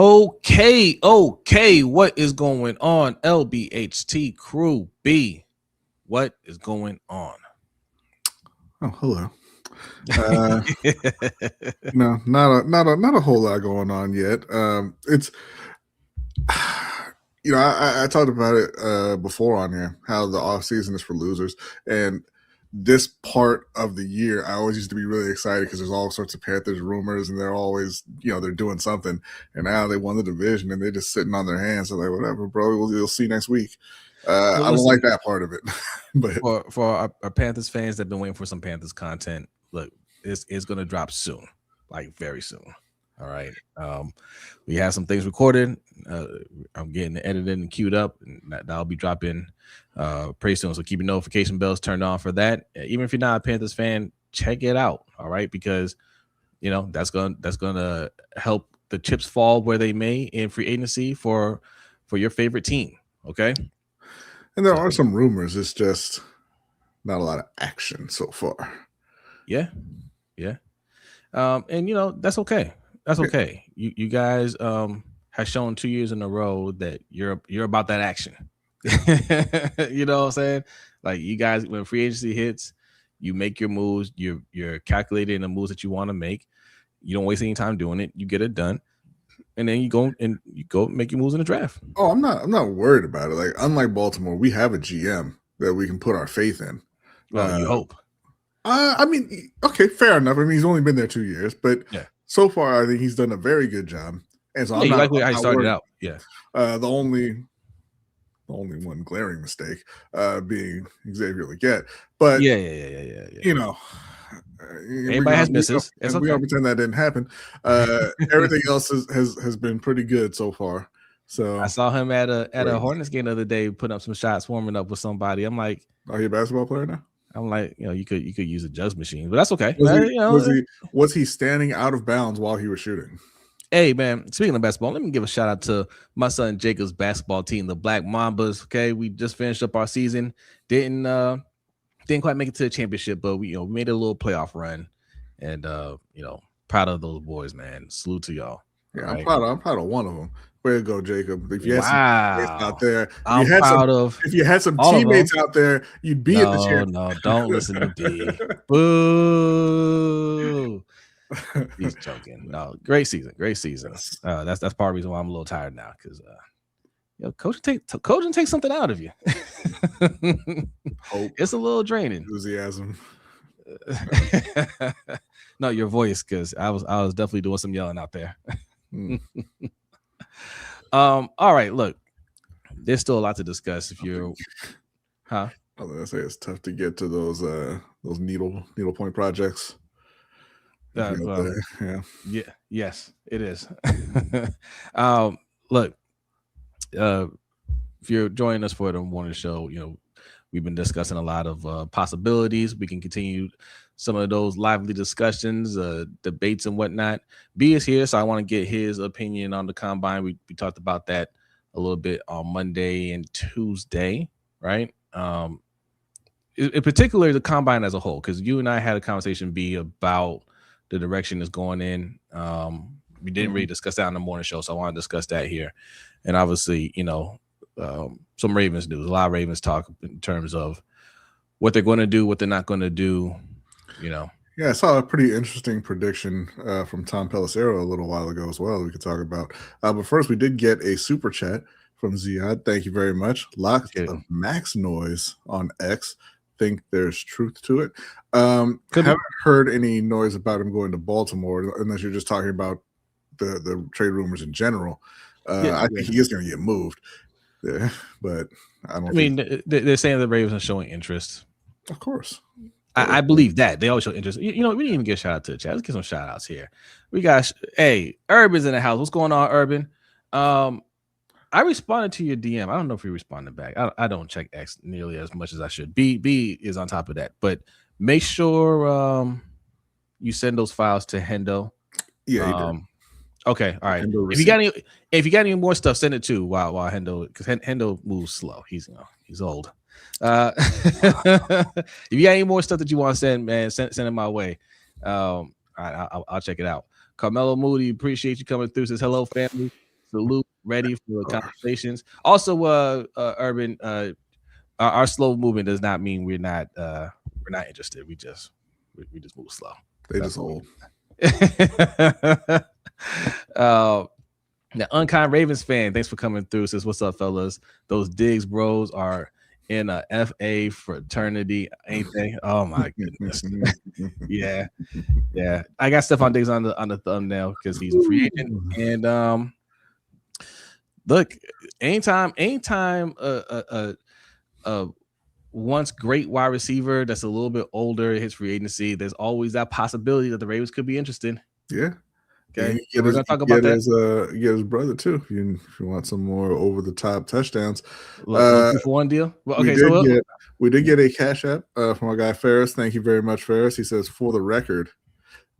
Okay. What is going on? LBHT Crew B. What is going on? Oh, hello. No, not a whole lot going on yet. It's I talked about it before on here, how the offseason is for losers. And this part of the year, I always used to be really excited because there's all sorts of Panthers rumors and they're always, they're doing something. And now they won the division and they're just sitting on their hands. So like, whatever, bro, you'll see next week. I don't like that part of it. But for our Panthers fans that have been waiting for some Panthers content, look, it's going to drop soon, like very soon. All right. We have some things recorded. I'm getting it edited and queued up, and that'll be dropping pretty soon. So keep your notification bells turned on for that. Even if you're not a Panthers fan, check it out. All right, because that's gonna help the chips fall where they may in free agency for your favorite team. Okay. And there are some rumors. It's just not a lot of action so far. Yeah. And that's okay. That's okay. You guys have shown 2 years in a row that you're about that action. You know what I'm saying? Like, you guys, when free agency hits, you make your moves. You're calculating the moves that you want to make. You don't waste any time doing it. You get it done, and then you go make your moves in the draft. Oh, I'm not worried about it. Like, unlike Baltimore, we have a GM that we can put our faith in. Well, you hope. I mean, okay, fair enough. I mean, he's only been there 2 years, but yeah. So far, I think he's done a very good job. And so I'm not like how he started out. Yeah. The only one glaring mistake being Xavier Legette. But yeah. Everybody has misses. We don't pretend that didn't happen. Everything else has been pretty good so far. So I saw him at a Hornets game the other day, putting up some shots, warming up with somebody. I'm like, are you a basketball player now? I'm like, you could use a judge machine, but that's okay. Was he standing out of bounds while he was shooting? Hey, man, speaking of basketball, let me give a shout out to my son Jacob's basketball team, the Black Mambas. Okay, we just finished up our season. Didn't quite make it to the championship, but we made a little playoff run, and proud of those boys, man. Salute to y'all. Yeah, right? I'm proud of one of them. Way to go, Jacob. If you had some teammates out there, if you had some teammates out there, you'd be at the championship. No, don't listen to B. Boo. He's joking. No, great season. Yes. That's part of the reason why I'm a little tired now, because coaching takes something out of you. Hope. It's a little draining. Enthusiasm. No, your voice, because I was definitely doing some yelling out there. All right, look, there's still a lot to discuss. If you're I was gonna say it's tough to get to those needlepoint projects. Yes, it is. Look, if you're joining us for the morning show, we've been discussing a lot of possibilities. We can continue some of those lively discussions, debates and whatnot. B is here, so I want to get his opinion on the combine. We talked about that a little bit on Monday and Tuesday, right? In particular, the combine as a whole, because you and I had a conversation, B, about the direction it's going in. We didn't really discuss that on the morning show, so I want to discuss that here. And obviously, some Ravens news, a lot of Ravens talk in terms of what they're going to do, what they're not going to do. Yeah, I saw a pretty interesting prediction from Tom Pelissero a little while ago as well. We could talk about. But first, we did get a super chat from Ziad. Thank you very much. Lots of Max noise on X. Think there's truth to it. Haven't heard any noise about him going to Baltimore, unless you're just talking about the trade rumors in general. I think he is going to get moved. Yeah, but I don't. They're saying the Ravens are showing interest. Of course. I believe that they always show interest. We didn't even give a shout out to the chat. Let's get some shout outs here. We got Urban's in the house. What's going on, Urban? I responded to your DM. I don't know if you responded back. I don't check X nearly as much as I should. B is on top of that, but make sure you send those files to Hendo. Yeah, he did. Okay, all right. If you got any more stuff, send it to while Hendo, because Hendo moves slow. He's old. If you got any more stuff that you want to send, man, send it my way. All right, I'll check it out. Carmelo Moody, appreciate you coming through. Says hello, family. Salute, ready for the conversations. Also, Urban, our slow movement does not mean we're not interested. We just move slow. They just old. The Unkind Ravens fan, thanks for coming through. Says, what's up, fellas? Those Diggs bros are in a FA fraternity, ain't they? Oh my goodness. yeah. I got Stephon Diggs on the thumbnail because he's a free agent. And look, anytime once great wide receiver that's a little bit older hits free agency, there's always that possibility that the Ravens could be interested. Yeah. Okay, we're gonna talk about that. Get his brother too if you want some more over the top touchdowns. 2-for-1 deal. Well, okay, we did get a cash app from our guy Ferris. Thank you very much, Ferris. He says, for the record,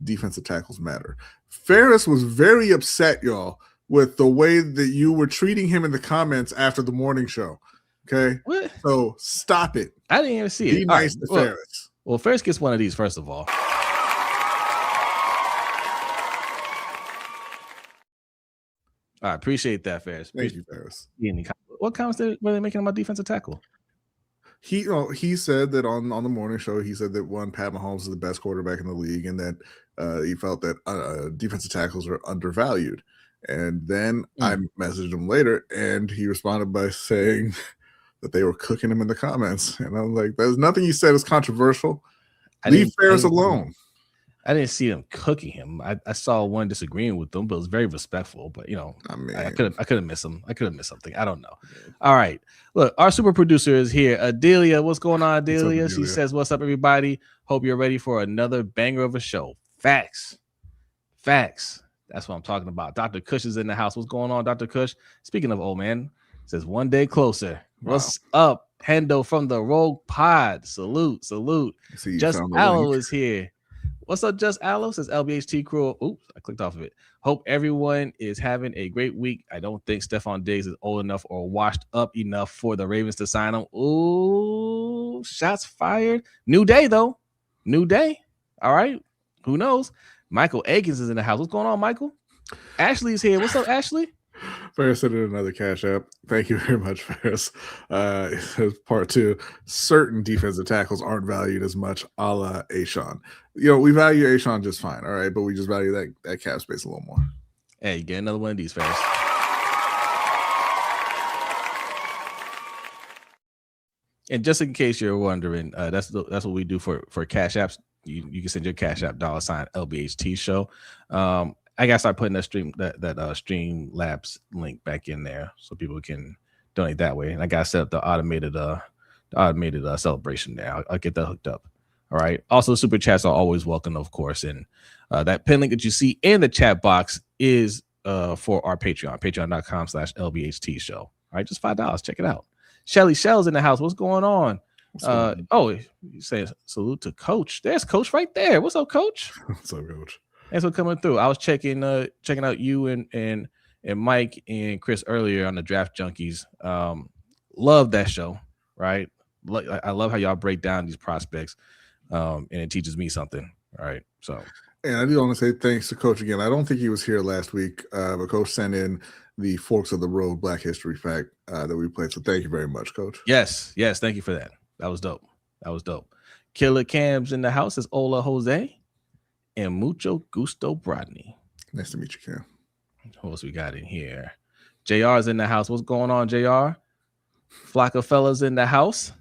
defensive tackles matter. Ferris was very upset, y'all, with the way that you were treating him in the comments after the morning show. Okay, what? So stop it. I didn't even see it. Be nice to Ferris. Well, Ferris gets one of these first of all. I appreciate that, Ferris. Thank you, Ferris. What comments were they making about defensive tackle? He said that on the morning show, he said that Pat Mahomes is the best quarterback in the league, and that he felt that defensive tackles are undervalued. And then I messaged him later, and he responded by saying that they were cooking him in the comments. And I'm like, there's nothing you said is controversial. Leave Ferris alone. I didn't see them cooking him. I saw one disagreeing with them, but it was very respectful. But I mean, I could have missed him. I could have missed something. I don't know. All right, look, our super producer is here. Adelia, what's going on, Adelia? She says, "What's up, everybody? Hope you're ready for another banger of a show." Facts. That's what I'm talking about. Dr. Kush is in the house. What's going on, Dr. Kush? Speaking of old man, says one day closer. Wow. What's up, Hendo from the Rogue Pod? Salute. Just Aloe is here. What's up, Just Aloe? Says LBHT crew. Oops, I clicked off of it. Hope everyone is having a great week. I don't think Stephon Diggs is old enough or washed up enough for the Ravens to sign him. Ooh, shots fired. New day, though. New day. All right. Who knows? Michael Akins is in the house. What's going on, Michael? Ashley's here. What's up, Ashley? Ferris sent in another cash app. Thank you very much, Ferris. It says part 2, certain defensive tackles aren't valued as much, a la Ashawn. We value Ashawn just fine, all right, but we just value that cap space a little more. Hey, you get another one of these, Ferris. And just in case you're wondering, that's what we do for cash apps. You can send your cash app $ LBHTShow. I gotta start putting that Streamlabs link back in there so people can donate that way. And I gotta set up the automated celebration there. I'll get that hooked up. All right. Also, super chats are always welcome, of course. And that pin link that you see in the chat box is for our Patreon, patreon.com/LBHTShow. All right, just $5. Check it out. Shelly Shell's in the house. What's going on? You say salute to Coach. There's Coach right there. What's up, Coach? What's up, Coach? Thanks for coming through. I was checking out you and Mike and Chris earlier on the Draft Junkies. Love that show, right? I love how y'all break down these prospects, and it teaches me something. All right, so. And I do want to say thanks to Coach again. I don't think he was here last week, but Coach sent in the Forks of the Road Black History fact that we played. So thank you very much, Coach. Yes, thank you for that. That was dope. Killer Cam's in the house is Ola Jose and Mucho Gusto Brodny. Nice to meet you, Cam. Who else we got in here? JR's in the house. What's going on, JR? Flock of fellas in the house.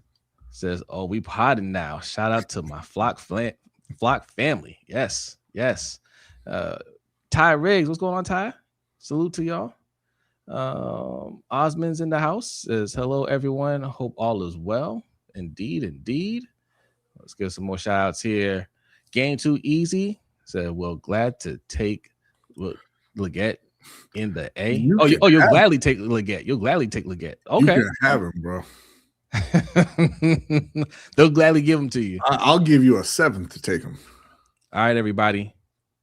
Says, oh, we potting now. Shout out to my Flock family. Yes. Ty Riggs. What's going on, Ty? Salute to y'all. Osmond's in the house. Says, hello, everyone. Hope all is well. Indeed. Let's get some more shout outs here. Game Too Easy said, well, glad to take Leggett in the A. You'll gladly take Leggett. Okay. You can have him, bro. They'll gladly give him to you. I'll give you a 7th to take him. All right, everybody.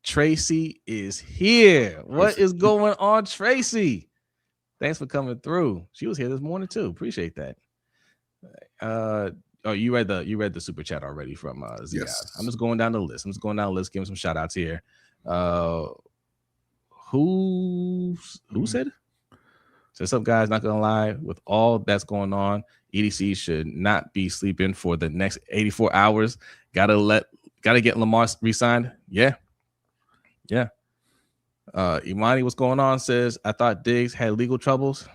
Tracy is here. What is going on, Tracy? Thanks for coming through. She was here this morning too. Appreciate that. You read the super chat already from Ziad. Yes. I'm just going down the list. Giving some shout outs here. Who said? So some guys, not gonna lie, with all that's going on, EDC should not be sleeping for the next 84 hours. Gotta get Lamar re-signed. Yeah. Imani, what's going on? Says, I thought Diggs had legal troubles.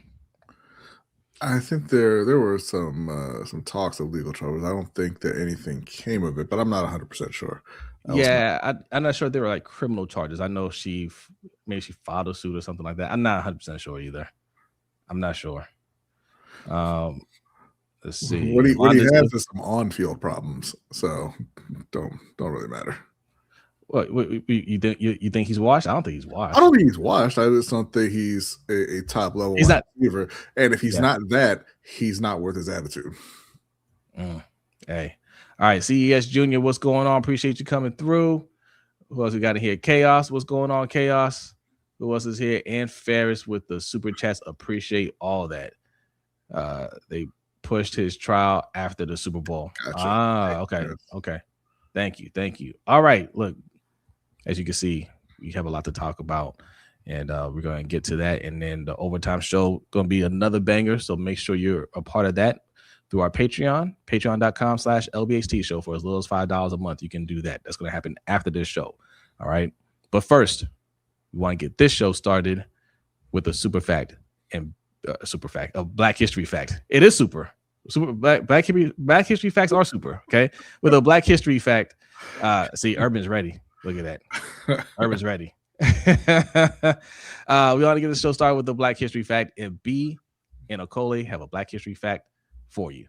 I think there were some talks of legal troubles. I don't think that anything came of it, but I'm not 100% sure. I'm not sure if they were like criminal charges. I know maybe she filed a suit or something like that. I'm not 100% sure either. I'm not sure. Let's see. What he has is some on-field problems, so don't really matter. What you think he's washed? I don't think he's washed. I don't think he's washed. I just don't think he's a top level receiver. And if he's not that, he's not worth his attitude. Hey, all right, CES Junior, what's going on? Appreciate you coming through. Who else we got in here? Chaos, what's going on? Chaos. Who else is here? And Ferris with the super chats. Appreciate all that. They pushed his trial after the Super Bowl. Gotcha. Okay. Thank you. All right, look. As you can see, we have a lot to talk about, and we're going to get to that. And then the overtime show going to be another banger, so make sure you're a part of that through our Patreon, patreon.com/LBHTShow. For as little as $5 a month, you can do that. That's going to happen after this show. All right. But first, we want to get this show started with a super fact and a Black History fact. It is super Black history facts are super. Okay. With a Black History fact, see, Urban's ready. Look at that. Urban's ready. We want to get the show started with the Black History fact, and B and Okole have a Black History fact for you.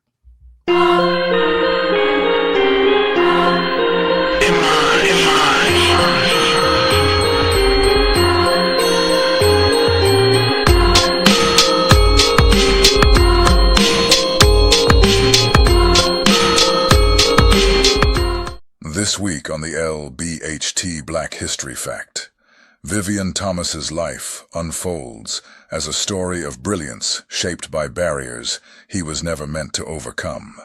This week on the LBHT Black History Fact, Vivian Thomas's life unfolds as a story of brilliance shaped by barriers he was never meant to overcome.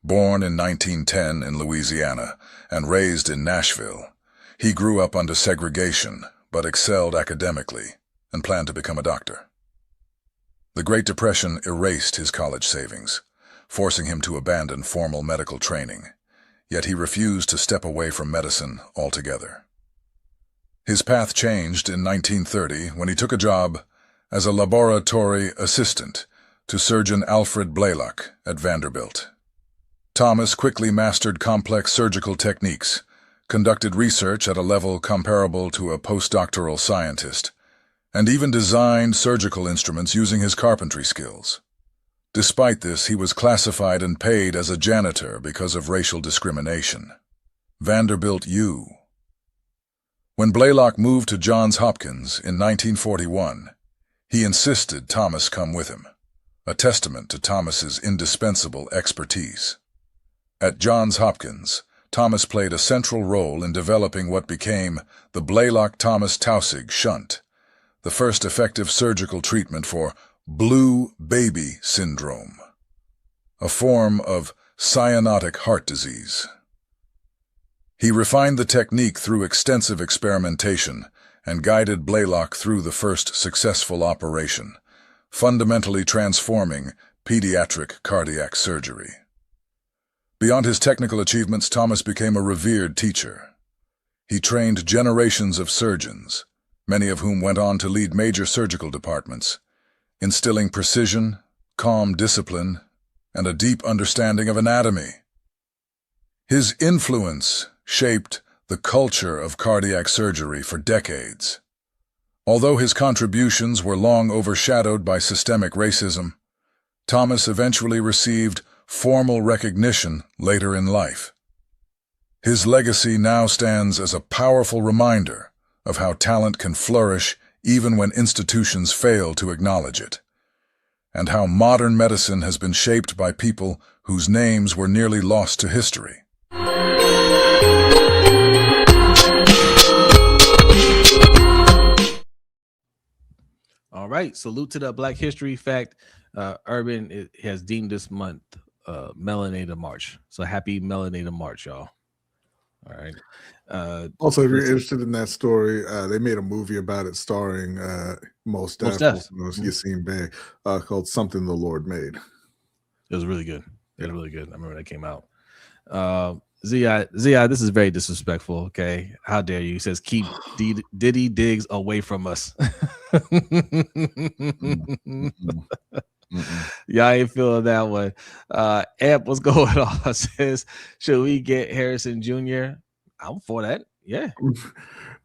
Born in 1910 in Louisiana and raised in Nashville, he grew up under segregation but excelled academically and planned to become a doctor. The Great Depression erased his college savings, forcing him to abandon formal medical training. Yet he refused to step away from medicine altogether. His path changed in 1930 when he took a job as a laboratory assistant to surgeon Alfred Blalock at Vanderbilt. Thomas quickly mastered complex surgical techniques, conducted research at a level comparable to a postdoctoral scientist, and even designed surgical instruments using his carpentry skills. Despite this, he was classified and paid as a janitor because of racial discrimination. Vanderbilt U. When Blalock moved to Johns Hopkins in 1941, he insisted Thomas come with him, a testament to Thomas's indispensable expertise. At Johns Hopkins, Thomas played a central role in developing what became the Blalock-Thomas-Taussig shunt, the first effective surgical treatment for blue baby syndrome, a form of cyanotic heart disease. He refined the technique through extensive experimentation and guided Blalock through the first successful operation, fundamentally transforming pediatric cardiac surgery. Beyond his technical achievements, Thomas became a revered teacher. He trained generations of surgeons, many of whom went on to lead major surgical departments, instilling precision, calm discipline, and a deep understanding of anatomy. His influence shaped the culture of cardiac surgery for decades. Although his contributions were long overshadowed by systemic racism, Thomas eventually received formal recognition later in life. His legacy now stands as a powerful reminder of how talent can flourish even when institutions fail to acknowledge it, and how modern medicine has been shaped by people whose names were nearly lost to history. All right, salute to the Black History Fact. Urban has deemed this month Melanated March. So happy Melanated March, y'all. All right. Also, if you're interested in that story, they made a movie about it starring Most Def, Yassine Bey, called "Something the Lord Made." It was really good. It was really good. I remember that came out. Zia, this is very disrespectful. Okay, how dare you? He says keep Diddy Diggs away from us. Yeah, I ain't feeling that one. Amp, what's going on? Says, should we get Harrison Jr.? I'm for that. Yeah.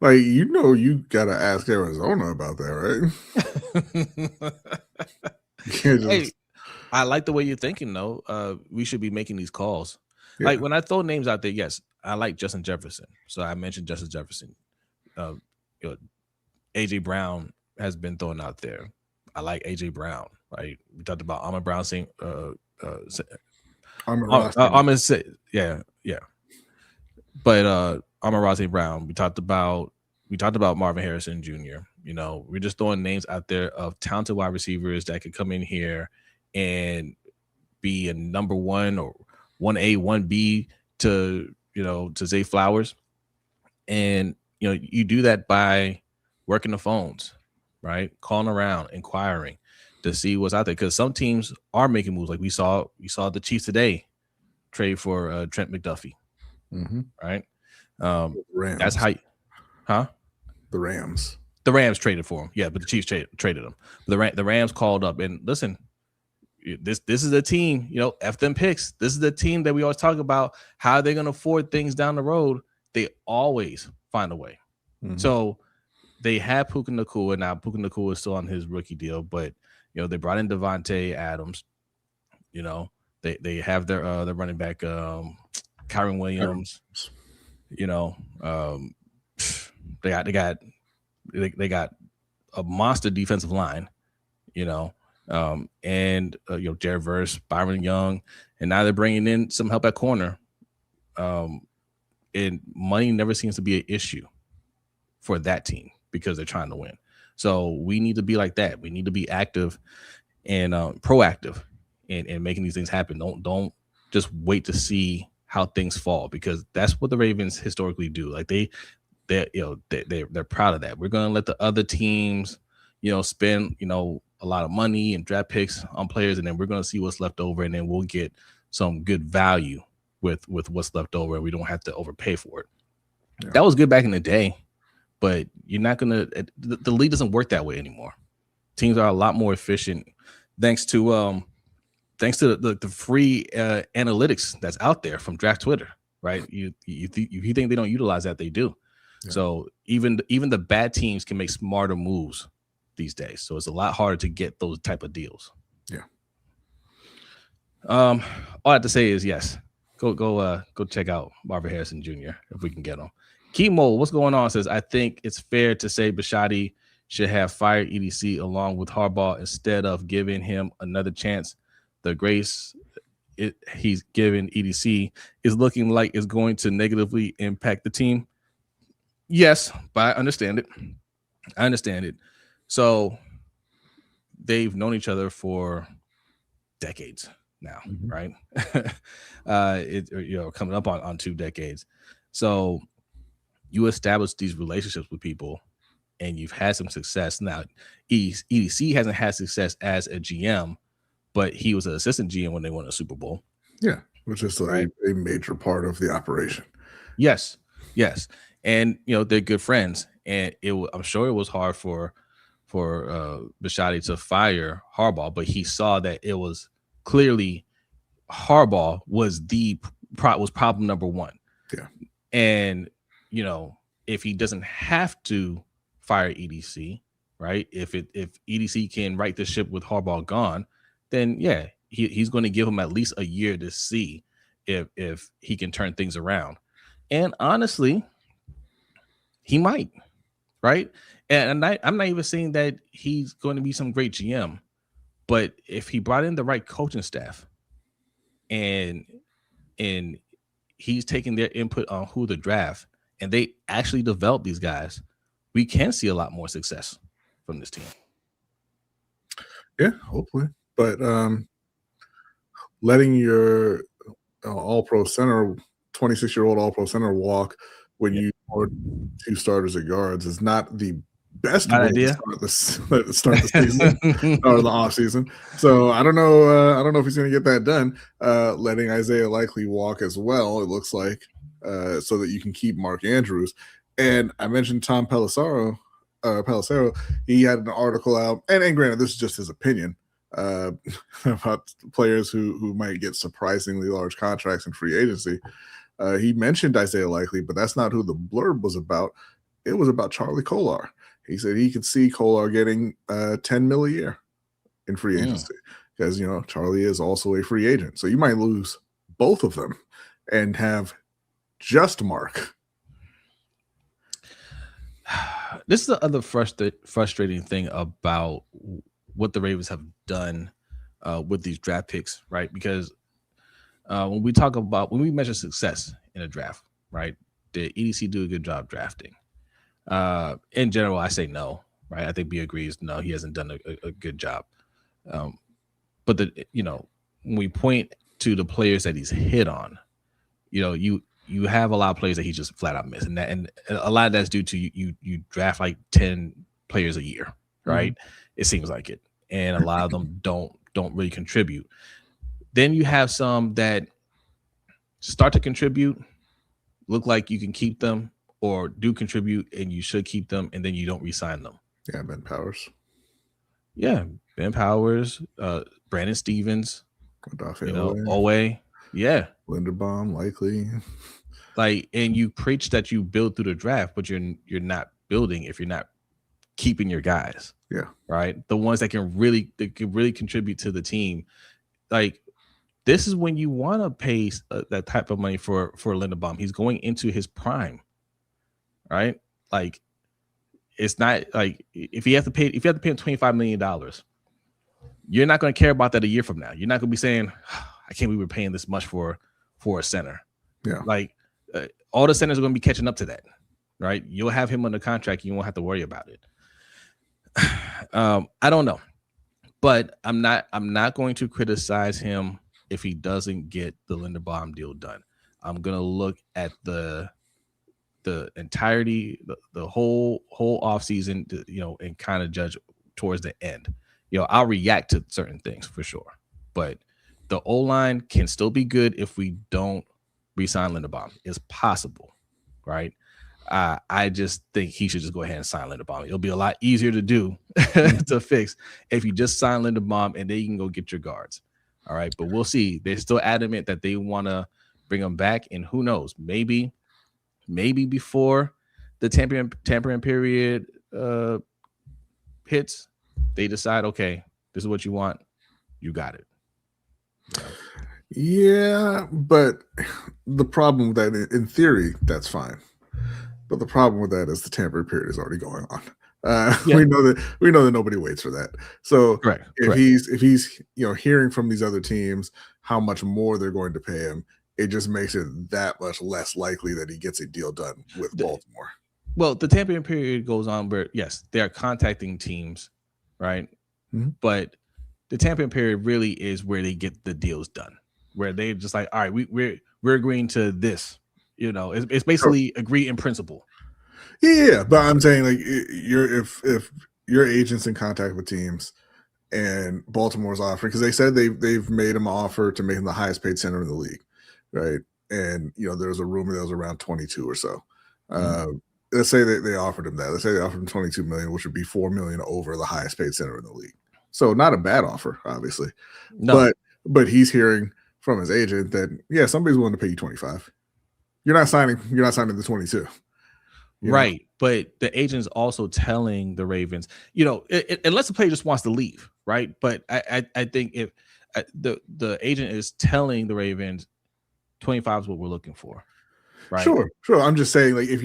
Like, you gotta ask Arizona about that, right? You can't just... Hey, I like the way you're thinking, though. We should be making these calls. Yeah. Like when I throw names out there, yes, I like Justin Jefferson. So I mentioned Justin Jefferson. AJ Brown has been thrown out there. I like AJ Brown. Right? We talked about Amon Brown saying yeah. But Amon-Ra St. Brown, we talked about Marvin Harrison Jr. We're just throwing names out there of talented wide receivers that could come in here and be a number 1 or 1A, 1B to Zay Flowers. And you do that by working the phones, right? Calling around, inquiring to see what's out there. Because some teams are making moves. Like we saw the Chiefs today trade for Trent McDuffie. Right? That's how the Rams traded for him. Yeah, but the Chiefs traded him. The Rams called up and listen, this is a team, F them picks. This is the team that we always talk about how they're going to afford things down the road. They always find a way. So they had Puka Nacua. Now Puka Nacua is still on his rookie deal, but they brought in Devontae Adams. They have their running back Kyron Williams. They got a monster defensive line. And Jared Verse, Byron Young, and now they're bringing in some help at corner. And money never seems to be an issue for that team because they're trying to win. So we need to be like that. We need to be active and proactive in making these things happen. Don't just wait to see how things fall, because that's what the Ravens historically do. Like they're proud of that. We're going to let the other teams, spend, a lot of money and draft picks on players, and then we're going to see what's left over, and then we'll get some good value with what's left over, and we don't have to overpay for it. Yeah. That was good back in the day, but you're not going to. The league doesn't work that way anymore. Teams are a lot more efficient thanks to the free analytics that's out there from Draft Twitter, right? You think they don't utilize that, they do. Yeah. So even the bad teams can make smarter moves these days. So it's a lot harder to get those type of deals. Yeah. All I have to say is yes. Go check out Marvin Harrison Jr. if we can get him. Kimo, what's going on? Says, I think it's fair to say Bisciotti should have fired EDC along with Harbaugh instead of giving him another chance. The grace he's given EDC is looking like it's going to negatively impact the team. Yes, but I understand it. So they've known each other for decades now, right? Coming up on 2 decades. So you establish these relationships with people and you've had some success. Now, EDC hasn't had success as a GM, but he was an assistant GM when they won a Super Bowl. Yeah, which is a major part of the operation. Yes. And, they're good friends. And I'm sure it was hard for Bisciotti to fire Harbaugh, but he saw that it was clearly Harbaugh was problem number 1. Yeah. And, if he doesn't have to fire EDC, right? If EDC can right the ship with Harbaugh gone, then yeah, he's going to give him at least a year to see if he can turn things around. And honestly, he might, right? And I'm not even saying that he's going to be some great GM, but if he brought in the right coaching staff and he's taking their input on who to draft and they actually develop these guys, we can see a lot more success from this team. Yeah, hopefully. But letting your all-pro center 26-year-old All-Pro center walk when you are 2 starters at guards is not the best Bad way idea. to start the season or the offseason. So I don't know. I don't know if he's going to get that done. Letting Isaiah Likely walk as well, it looks like, so that you can keep Mark Andrews. And I mentioned Tom Pelissero. He had an article out, and granted, this is just his opinion about players who might get surprisingly large contracts in free agency. He mentioned Isaiah Likely, but that's not who the blurb was about. It was about Charlie Kolar. He said he could see Kolar getting $10 million a year in free agency because, you know, Charlie is also a free agent. So you might lose both of them and have just Mark. This is the other frustrating thing about what the Ravens have done with these draft picks, right? Because when we measure success in a draft, right? Did EDC do a good job drafting? In general, I say no, right? I think B agrees. No, he hasn't done a good job. But when we point to the players that he's hit on, you have a lot of players that he just flat out missed, and a lot of that's due to you draft like 10 players a year, right? Mm-hmm. It seems like it, and a lot of them don't really contribute. Then you have some that start to contribute, look like you can keep them, or do contribute and you should keep them, and then you don't re-sign them. Yeah, Ben Powers. Yeah, Ben Powers, Brandon Stevens, Owe. Yeah. Linderbaum, Likely. Like, and you preach that you build through the draft, but you're not building if you're not keeping your guys. Yeah. Right. The ones that can really contribute to the team. Like, this is when you want to pay that type of money for Linderbaum. He's going into his prime. Right. Like, it's not like if you have to pay him $25 million, you're not going to care about that a year from now. You're not going to be saying, I can't believe we're paying this much for a center. Yeah. Like, all the centers are going to be catching up to that. Right. You'll have him under contract. You won't have to worry about it. I don't know, but I'm not going to criticize him if he doesn't get the Linderbaum deal done. I'm going to look at the entirety, the whole offseason, and kind of judge towards the end. I'll react to certain things for sure, but the O-line can still be good if we don't re-sign Linderbaum. It's possible, right? I just think he should just go ahead and sign Linderbaum. It'll be a lot easier to do to fix if you just sign Linderbaum and then you can go get your guards. All right, but we'll see. They're still adamant that they want to bring him back, and who knows? Maybe before the tampering period hits, they decide, okay, this is what you want. You got it. Yeah, but the problem with that, in theory, that's fine. But the problem with that is the tampering period is already going on. Yeah. We know that nobody waits for that. So if he's hearing from these other teams how much more they're going to pay him, it just makes it that much less likely that he gets a deal done with Baltimore. Well, the tampering period goes on where, yes, they are contacting teams, right? Mm-hmm. But the tampering period really is where they get the deals done, where they're just like, all right, we're agreeing to this. It's basically agree in principle. Yeah, but I'm saying, like, if your agent's in contact with teams and Baltimore's offering, because they said they've made him an offer to make him the highest paid center in the league, right? And there was a rumor that was around 22 or so. Let's say they offered him that. Let's say they offered him $22 million, which would be $4 million over the highest paid center in the league. So not a bad offer, obviously. No. But he's hearing from his agent that, yeah, somebody's willing to pay you 25. You're not signing the 22. Right. But the agent's also telling the Ravens, unless the player just wants to leave, right? But I think if the agent is telling the Ravens 25 is what we're looking for. Right. Sure. I'm just saying, like, if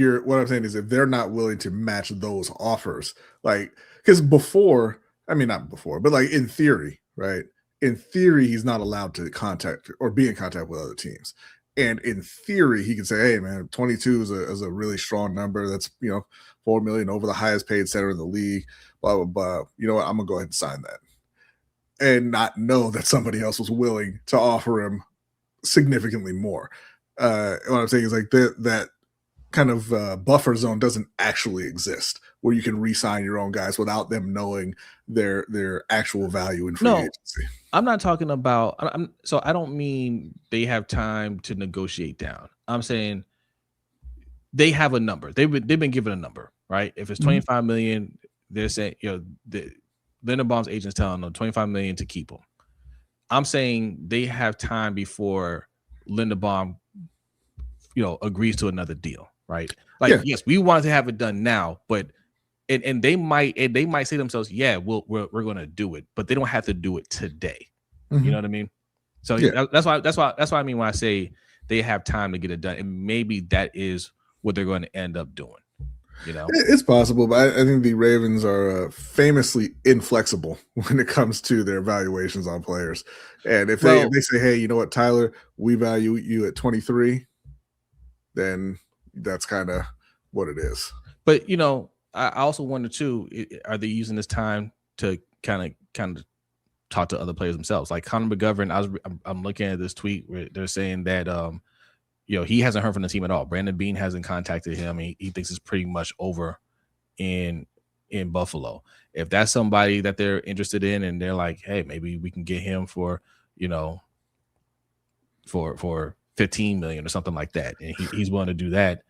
they're not willing to match those offers, like, because not before, but like in theory, right? In theory, he's not allowed to contact or be in contact with other teams. And in theory, he can say, hey, man, 22 is a really strong number. That's, $4 million over the highest paid center in the league, blah, blah, blah. You know what? I'm going to go ahead and sign that. And not know that somebody else was willing to offer him significantly more. what I'm saying is like that kind of buffer zone doesn't actually exist where you can re-sign your own guys without them knowing their actual value in free agency. I'm not talking about. So I don't mean they have time to negotiate down. I'm saying they have a number. They've been given a number, right? If it's 25 million, they're saying, the Linderbaum's agents telling them 25 million to keep them. I'm saying they have time before Linderbaum, agrees to another deal, right? Like, yes, we want to have it done now, but and they might say to themselves, yeah, we're going to do it, but they don't have to do it today. You know what I mean? So that's why I mean when I say they have time to get it done, and maybe that is what they're going to end up doing. It's possible, but I think the Ravens are famously inflexible when it comes to their evaluations on players. And if they say, hey, you know what, Tyler, we value you at 23, then that's kind of what it is. But I also wonder too, are they using this time to kind of talk to other players themselves? Like Connor McGovern, I'm looking at this tweet where they're saying that he hasn't heard from the team at all. Brandon Beane hasn't contacted him. He thinks it's pretty much over in Buffalo. If that's somebody that they're interested in and they're like, hey, maybe we can get him for for 15 million or something like that, and he's willing to do that,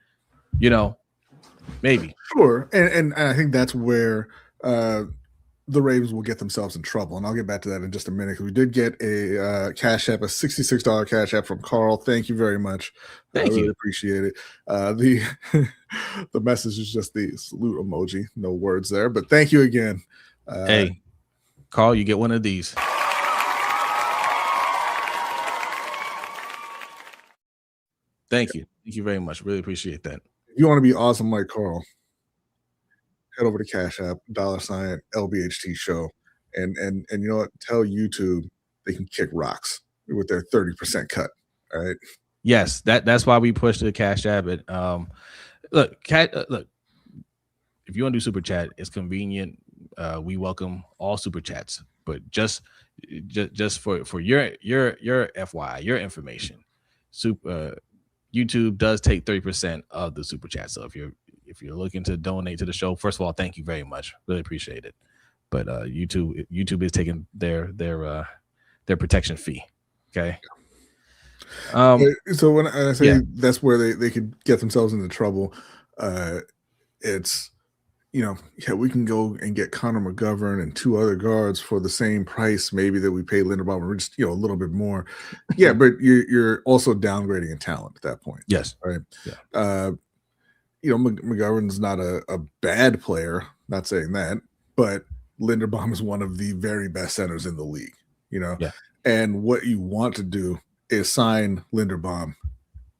maybe. Sure. And I think that's where the Ravens will get themselves in trouble. And I'll get back to that in just a minute, because we did get a Cash App, a $66 Cash App from Carl. Thank you very much. Thank you. Really appreciate it. The message is just the salute emoji. No words there, but thank you again. Hey, Carl, you get one of these. Thank you. Thank you very much. Really appreciate that. If you want to be awesome like Carl, head over to Cash App, $ LBHTShow, and you know what? Tell YouTube they can kick rocks with their 30% cut. All right. Yes, that's why we pushed the Cash App. Look, if you want to do super chat, it's convenient. We welcome all super chats, but just for your FYI, your information, YouTube does take 30% of the super chat. So if you're looking to donate to the show, first of all, thank you very much. Really appreciate it. But YouTube is taking their protection fee. Okay. So when I say that's where they could get themselves into trouble, it's we can go and get Connor McGovern and 2 other guards for the same price, maybe that we pay Linderbaum, or just a little bit more. Yeah, but you're also downgrading in talent at that point. Yes, right. Yeah. McGovern's not a bad player, not saying that, but Linderbaum is one of the very best centers in the league. And what you want to do is sign Linderbaum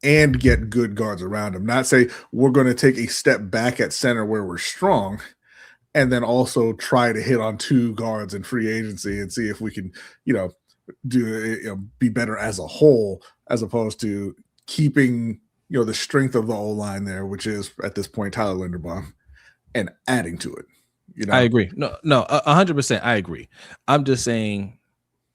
and get good guards around him. Not say we're going to take a step back at center where we're strong, and then also try to hit on 2 guards in free agency and see if we can, be better as a whole, as opposed to keeping, the strength of the O-line there, which is at this point Tyler Linderbaum, and adding to it. I agree. No, 100%. I agree. I'm just saying,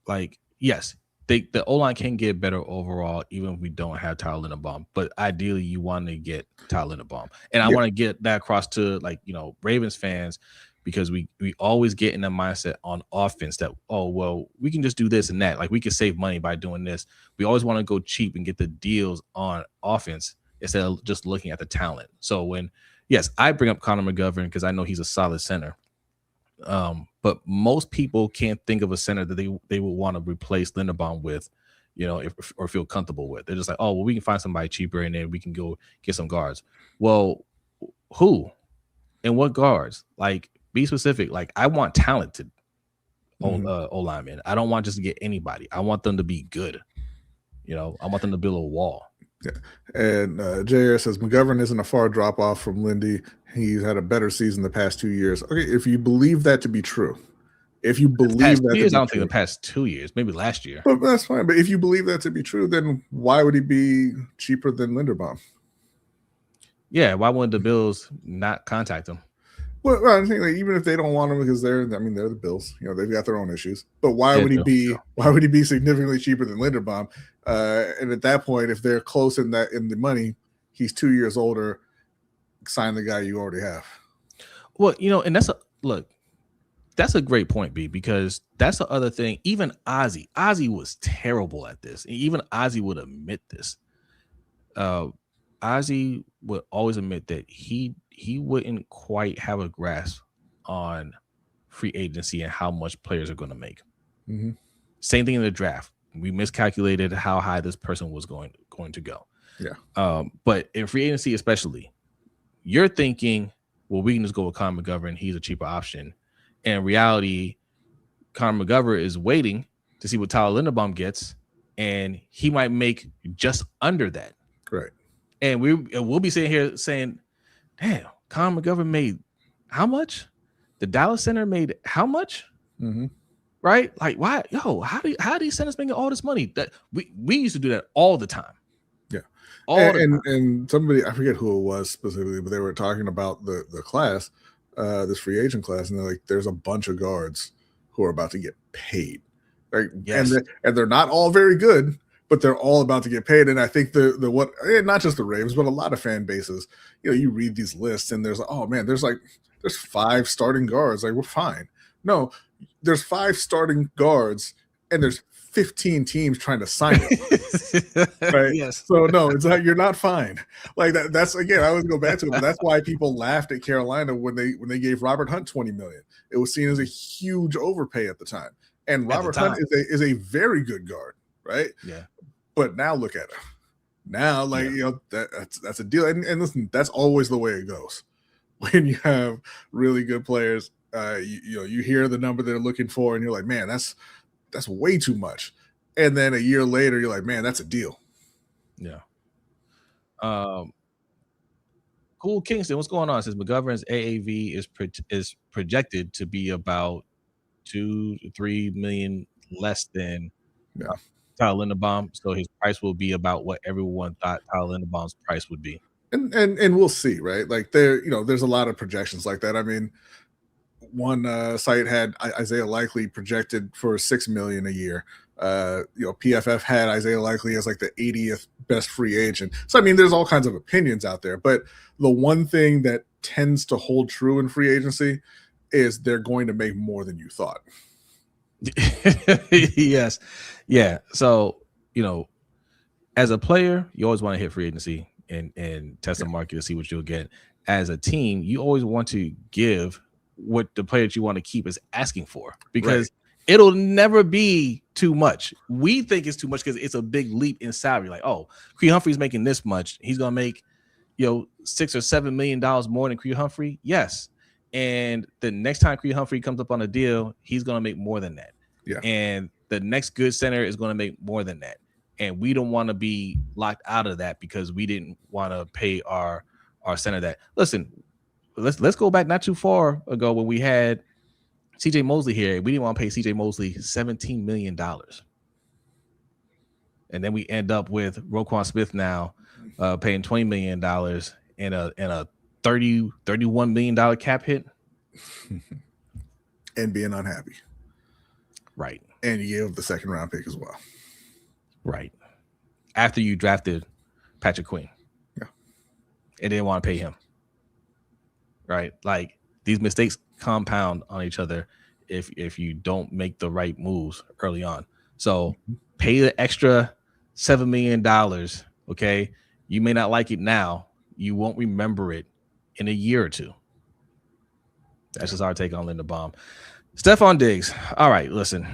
like, yes, the O-line can get better overall, even if we don't have Tyler Linderbaum. But ideally, you want to get Tyler Linderbaum. And I want to get that across to, Ravens fans, because we always get in the mindset on offense that, oh, well, we can just do this and that. Like, we can save money by doing this. We always want to go cheap and get the deals on offense instead of just looking at the talent. So yes, I bring up Connor McGovern because I know he's a solid center. But most people can't think of a center that they would want to replace Linderbaum with, or feel comfortable with. They're just like, oh, well, we can find somebody cheaper and then we can go get some guards. Well, who and what guards? Like, be specific. Like, I want talented O-linemen. I don't want just to get anybody. I want them to be good. I want them to build a wall. Yeah. And JR says McGovern isn't a far drop off from Lindy. He's had a better season the past 2 years. Okay, if you believe that to be true, I don't think the past 2 years, maybe last year. But that's fine. But if you believe that to be true, then why would he be cheaper than Linderbaum? Yeah, why wouldn't the Bills not contact him? Well, I think like, even if they don't want him because they're the Bills. You know, they've got their own issues. But why would he be? Why would he be significantly cheaper than Linderbaum? And at that point, if they're close in the money, he's 2 years older. Sign the guy you already have. Well, and that's a great point, B, because that's the other thing. Even Ozzie was terrible at this. Even Ozzie would admit this. Ozzie would always admit that he wouldn't quite have a grasp on free agency and how much players are going to make. Mm-hmm. Same thing in the draft. We miscalculated how high this person was going to go. Yeah. But in free agency especially, you're thinking, well, we can just go with Connor McGovern. He's a cheaper option. And in reality, Connor McGovern is waiting to see what Tyler Linderbaum gets, and he might make just under that. Right. And we'll be sitting here saying, damn, Connor McGovern made how much? The Dallas Center made how much? Mm-hmm. Right? Like, why? Yo, how do these centers making all this money? That we used to do that all the time. Yeah. And somebody, I forget who it was specifically, but they were talking about the class, this free agent class, and they're like, there's a bunch of guards who are about to get paid. Right? Yes. And they're not all very good, but they're all about to get paid. And I think not just the Ravens, but a lot of fan bases, you read these lists and there's, oh man, there's 5 starting guards. Like, we're fine. No, there's 5 starting guards and there's 15 teams trying to sign it. Right? Yes. So no, it's like, you're not fine. Like that's again, I always go back to it, but that's why people laughed at Carolina when they gave Robert Hunt $20 million. It was seen as a huge overpay at the time. And Robert Hunt is a very good guard, right? Yeah. But now look at him. Now, that's a deal. And listen, that's always the way it goes. When you have really good players, you hear the number they're looking for, and you're like, man, that's way too much. And then a year later, you're like, man, that's a deal. Yeah. Cool Kingston, what's going on? Says McGovern's AAV is projected to be about 2 to 3 million less than Tyler Linderbaum, so his price will be about what everyone thought Tyler Linderbaum's price would be. And we'll see, right? Like there's a lot of projections like that. I mean, one site had Isaiah Likely projected for $6 million a year. PFF had Isaiah Likely as like the 80th best free agent. So I mean, there's all kinds of opinions out there, but the one thing that tends to hold true in free agency is they're going to make more than you thought. Yes. Yeah. So, as a player, you always want to hit free agency and test the market to see what you'll get. As a team, you always want to give what the player that you want to keep is asking for, because it'll never be too much. We think it's too much because it's a big leap in salary. Like, oh, Creed Humphrey's making this much. He's going to make, $6 or $7 million more than Creed Humphrey. Yes. And the next time Creed Humphrey comes up on a deal, he's going to make more than that. Yeah. And the next good center is going to make more than that. And we don't want to be locked out of that because we didn't want to pay our center that. Listen, let's go back not too far ago when we had CJ Mosley here. We didn't want to pay CJ Mosley $17 million. And then we end up with Roquan Smith now paying $20 million and a $31 million cap hit. And being unhappy. Right. And you gave the second round pick as well. Right. After you drafted Patrick Queen. Yeah. And didn't want to pay him. Right. Like, these mistakes compound on each other if you don't make the right moves early on. So pay the extra $7 million. Okay. You may not like it now. You won't remember it in a year or two. That's just our take on Linderbaum. Stephon Diggs. All right, listen.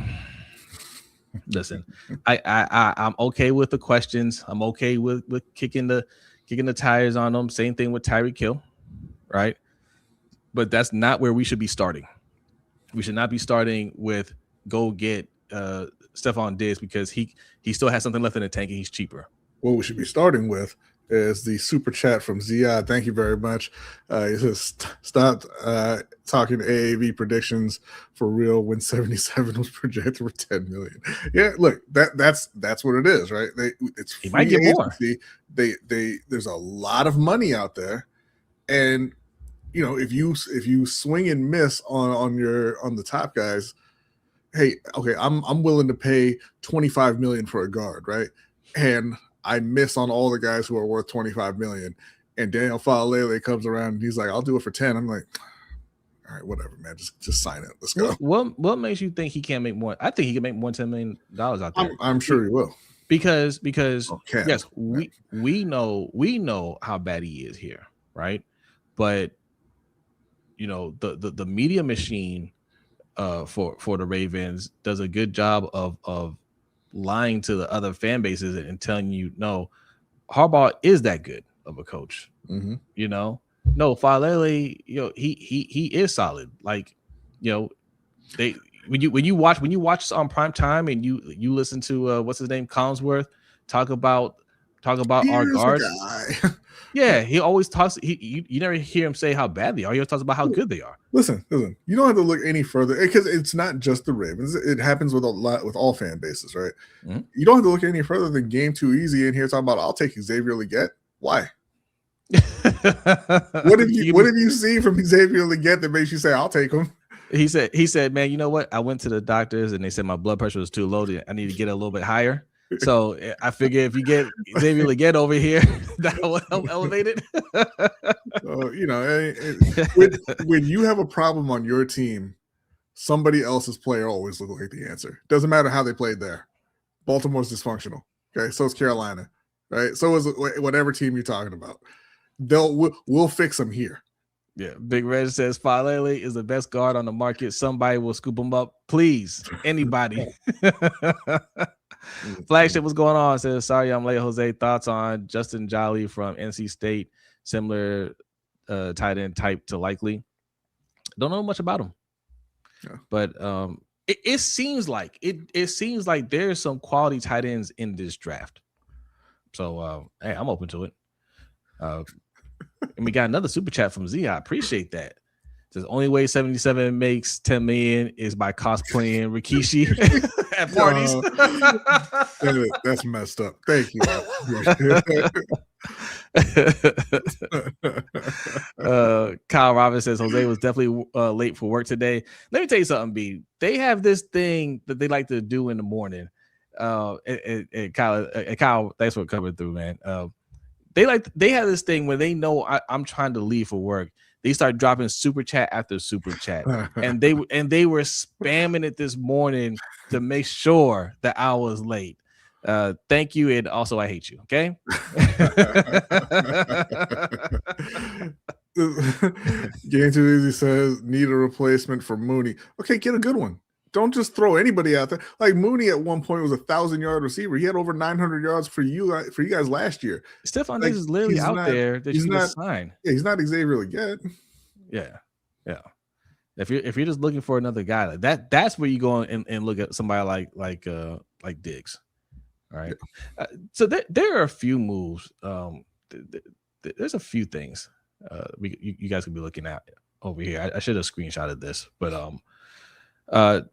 I'm okay with the questions. I'm okay with kicking the tires on them. Same thing with Tyreek Hill, right? But that's not where we should be starting. We should not be starting with go get Stephon Diggs because he still has something left in the tank and he's cheaper. What we should be starting with is the super chat from Ziad. Thank you very much. He says, stop talking AAV predictions for real when 77 was projected for 10 million. Yeah, look, that's what it is, right? It's free agency. There's a lot of money out there, and if you swing and miss on the top guys, hey, okay, I'm willing to pay $25 million for a guard, right? And I miss on all the guys who are worth $25 million. And Daniel Falele comes around and he's like, I'll do it for 10. I'm like, all right, whatever, man. Just sign it. Let's go. What makes you think he can't make more? I think he can make more than $10 million out there. I'm sure he will. Because yes, we know how bad he is here, right? But the media machine for the Ravens does a good job of lying to the other fan bases and telling you, no, Harbaugh is that good of a coach. Mm-hmm. No, Falele, he is solid. Like, they when you watch on prime time and you listen to what's his name, Collinsworth, talk about our guards. Yeah, he always talks. You never hear him say how bad they are. He always talks about how good they are. Listen. You don't have to look any further because it's not just the Ravens. It happens with all fan bases, right? Mm-hmm. You don't have to look any further than Game Too Easy in here talking about I'll take Xavier Legette. Why? What have you seen from Xavier Legette that makes you say I'll take him? He said, man, you know what? I went to the doctors and they said my blood pressure was too low. I need to get a little bit higher. So I figure if you get Xavier Legette over here, that will help elevate it. When you have a problem on your team, somebody else's player always looks like the answer. Doesn't matter how they played there. Baltimore's dysfunctional. Okay, so is Carolina, right? So is whatever team you're talking about. We'll fix them here. Yeah, Big Red says Falele is the best guard on the market. Somebody will scoop him up, please. Anybody. Flagship, what's going on? Says, sorry, I'm late, Jose. Thoughts on Justin Jolly from NC State, similar tight end type to Likely. Don't know much about him, but it seems like there's some quality tight ends in this draft. So hey, I'm open to it. And we got another super chat from Z. I appreciate that. The only way 77 makes 10 million is by cosplaying Rikishi at parties. That's messed up. Thank you. Kyle Robbins says Jose was definitely late for work today. Let me tell you something, B. They have this thing that they like to do in the morning. And Kyle, thanks for coming through, man. They have this thing when they know I'm trying to leave for work. They start dropping super chat after super chat, and they were spamming it this morning to make sure that I was late. Thank you, and also I hate you. Okay. Game Too Easy says need a replacement for Mooney. Okay, get a good one. Don't just throw anybody out there. Like Mooney at one point was a 1,000-yard receiver. He had over 900 yards for you guys last year. Stephon Diggs is literally out there that you can sign. Yeah, he's not Xavier Legette. Yeah. If you're just looking for another guy like that, that's where you go and look at somebody like Diggs. All right. Yeah. So there are a few moves. There's a few things you guys could be looking at over here. I should have screenshotted this, but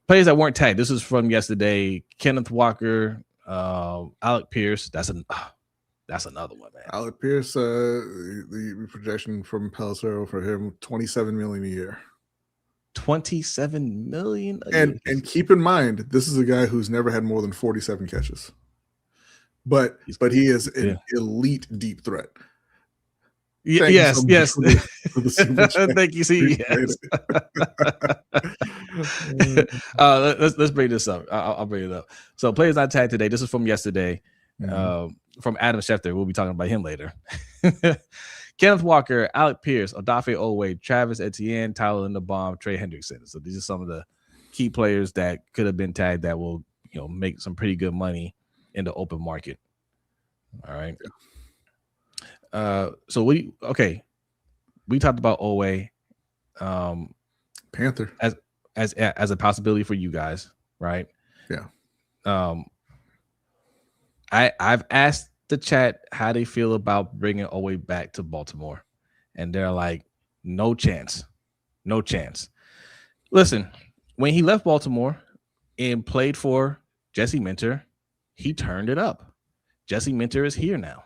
players that weren't tagged. This is from yesterday. Kenneth Walker, Alec Pierce. That's another one, man. Alec Pierce, the projection from Pelissero for him, $27 million a year. $27 million a year. And keep in mind, this is a guy who's never had more than 47 catches. But he is an elite deep threat. Yes. Thank you. See, yes. Let's bring this up. I'll bring it up. So players not tagged today. This is from yesterday. From Adam Schefter. We'll be talking about him later. Kenneth Walker, Alec Pierce, Odafe Oweh, Travis Etienne, Tyler Linderbaum, Trey Hendrickson. So these are some of the key players that could have been tagged that will make some pretty good money in the open market. All right. So we talked about Oweh, Panther as a possibility for you guys, right? Yeah. I've asked the chat how they feel about bringing Oweh back to Baltimore, and they're like, no chance. Listen, when he left Baltimore and played for Jesse Minter, he turned it up. Jesse Minter is here now,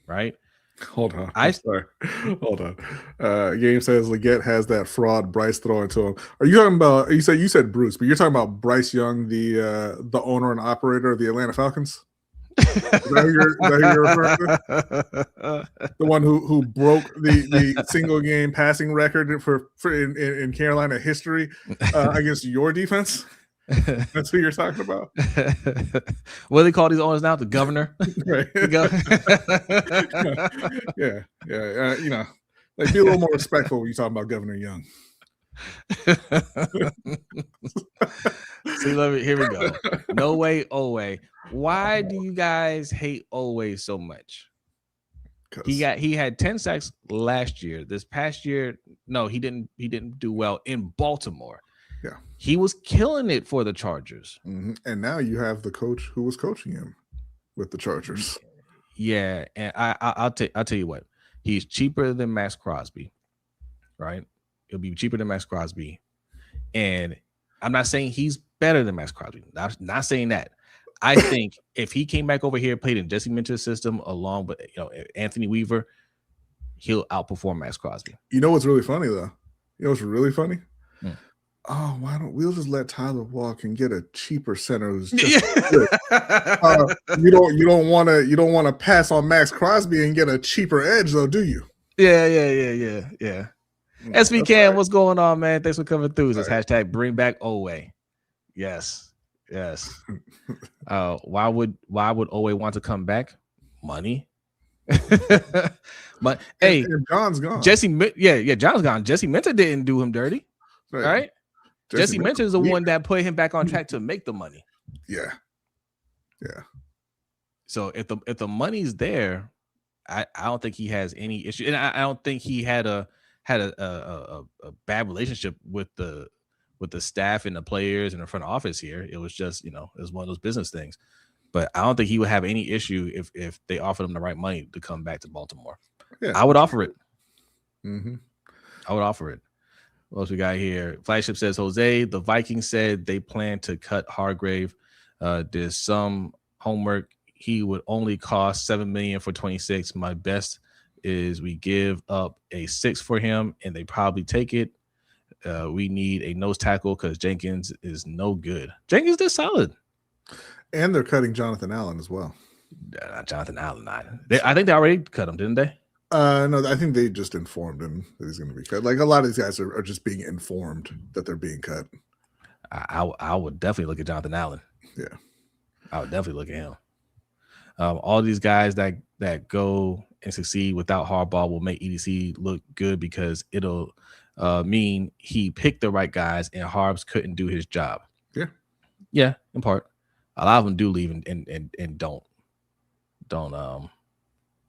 right? Hold on. I'm sorry. Hold on. Game says Leggett has that fraud Bryce throwing to him. Are you talking about? You said Bruce, but you're talking about Bryce Young, the owner and operator of the Atlanta Falcons. Is that who you're referring to? The one who broke the single game passing record for in Carolina history against your defense. That's who you're talking about. What do they call these owners now? The governor. Right. Yeah. You know, like be a little more respectful when you talk about Governor Young. See, here we go. No way, Oweh. Why do you guys hate Oweh so much? He had 10 sacks last year. This past year, no, he didn't do well in Baltimore. Yeah, he was killing it for the Chargers. Mm-hmm. And now you have the coach who was coaching him with the Chargers. Yeah, and I'll tell you what, he's cheaper than Max Crosby, right? He'll be cheaper than Max Crosby, and I'm not saying he's better than Max Crosby. Not saying that. I think if he came back over here, played in Jesse Minter's system along with Anthony Weaver, he'll outperform Max Crosby. You know what's really funny though? You know what's really funny? Oh, why don't we'll just let Tyler walk and get a cheaper center who's just you don't want to pass on Max Crosby and get a cheaper edge though, do you? Yeah. SB Cam, what's going on, man? Thanks for coming through. This hashtag bring back Oweh. Yes. Why would Oweh want to come back? Money. But hey, John's gone. John's gone. Jesse Minter didn't do him dirty. Right? Jesse Minter is the one that put him back on track to make the money. Yeah. So if the money's there, I don't think he has any issue, and I don't think he had a bad relationship with the staff and the players and the front office here. It was just it was one of those business things. But I don't think he would have any issue if they offered him the right money to come back to Baltimore. Yeah. I would offer it. Mm-hmm. I would offer it. What else we got here? Flagship says, Jose, the Vikings said they plan to cut Hargrave. There's some homework. He would only cost $7 million for 26. My best is we give up a 6 for him, and they probably take it. We need a nose tackle because Jenkins is no good. Jenkins is solid. And they're cutting Jonathan Allen as well. Not Jonathan Allen. I think they already cut him, didn't they? No, I think they just informed him that he's going to be cut. Like a lot of these guys are just being informed that they're being cut. I would definitely look at Jonathan Allen. Yeah, I would definitely look at him. All these guys that go and succeed without Harbaugh will make EDC look good because it'll mean he picked the right guys and Harbs couldn't do his job. Yeah, in part. A lot of them do leave and don't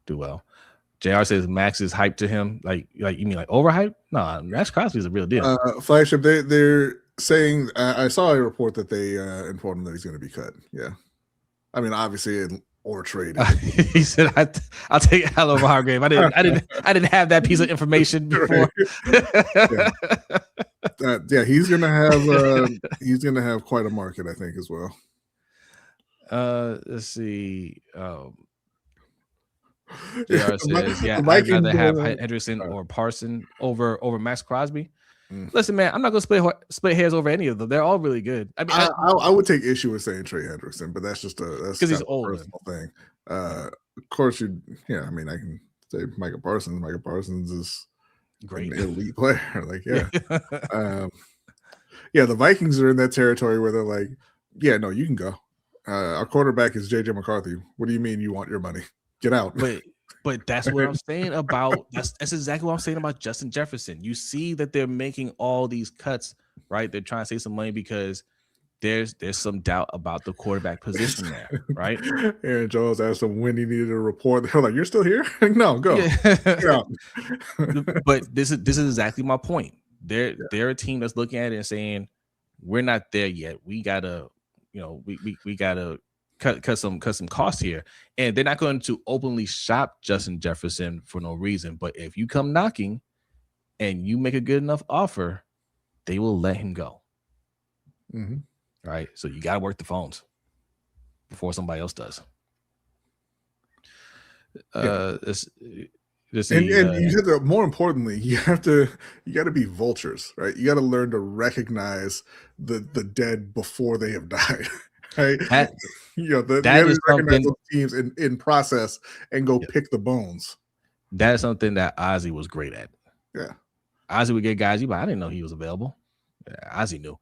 do well. JR says Max is hyped to him. Like you mean like overhyped? No, Max Crosby is a real deal. Flagship, they're saying I saw a report that they informed him that he's going to be cut. Yeah, I mean obviously or traded. He said I'll take Hello Hargrave. I didn't have that piece of information before. Yeah, he's gonna have quite a market, I think, as well. Let's see. JR says, I'd rather have Hendrickson or Parson over Max Crosby. Listen, man, I'm not gonna split hairs over any of them. They're all really good. I mean, I would take issue with saying Trey Hendrickson, but that's because he's old. Personal thing. Of course, I mean, I can say Micah Parsons. Micah Parsons is great, an elite player. Like, the Vikings are in that territory where they're like, no, you can go. Our quarterback is JJ McCarthy. What do you mean you want your money? Get out. But that's what I'm saying about that's exactly what I'm saying about Justin Jefferson. You see that they're making all these cuts, right? They're trying to save some money because there's some doubt about the quarterback position there, right? Aaron Jones asked him when he needed a report. They're like, "You're still here? No, go." Yeah. But this is exactly my point. They're a team that's looking at it and saying, "We're not there yet. We gotta, we gotta cut some costs here." And they're not going to openly shop Justin Jefferson for no reason. But if you come knocking and you make a good enough offer, they will let him go. Mm-hmm. Right. So you got to work the phones before somebody else does. Let's And see. you have to, more importantly, you got to be vultures, right? You got to learn to recognize the dead before they have died, right? That You know, you that got is to recognize something. those teams in process and go Yeah, pick the bones. that is something that Ozzy was great at. Yeah. Ozzy would get guys. I didn't know he was available. Ozzy knew.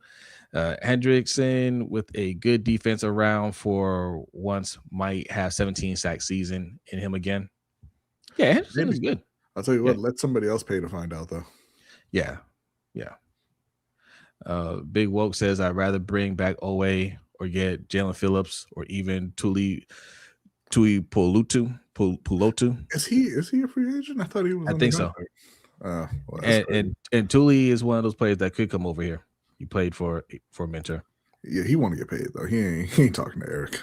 Hendrickson with a good defense around for once might have 17 sack season in him again. Yeah, Hendrickson is good. I'll tell you Yeah. what, let somebody else pay to find out, though. Yeah. Big Woke says I'd rather bring back Owe or get Jalen Phillips or even Tuli Pulotu. Is he a free agent? I thought he was. I think so. Well, and Tuli is one of those players that could come over here. He played for Mentor. Yeah, he want to get paid though. He ain't talking to Eric.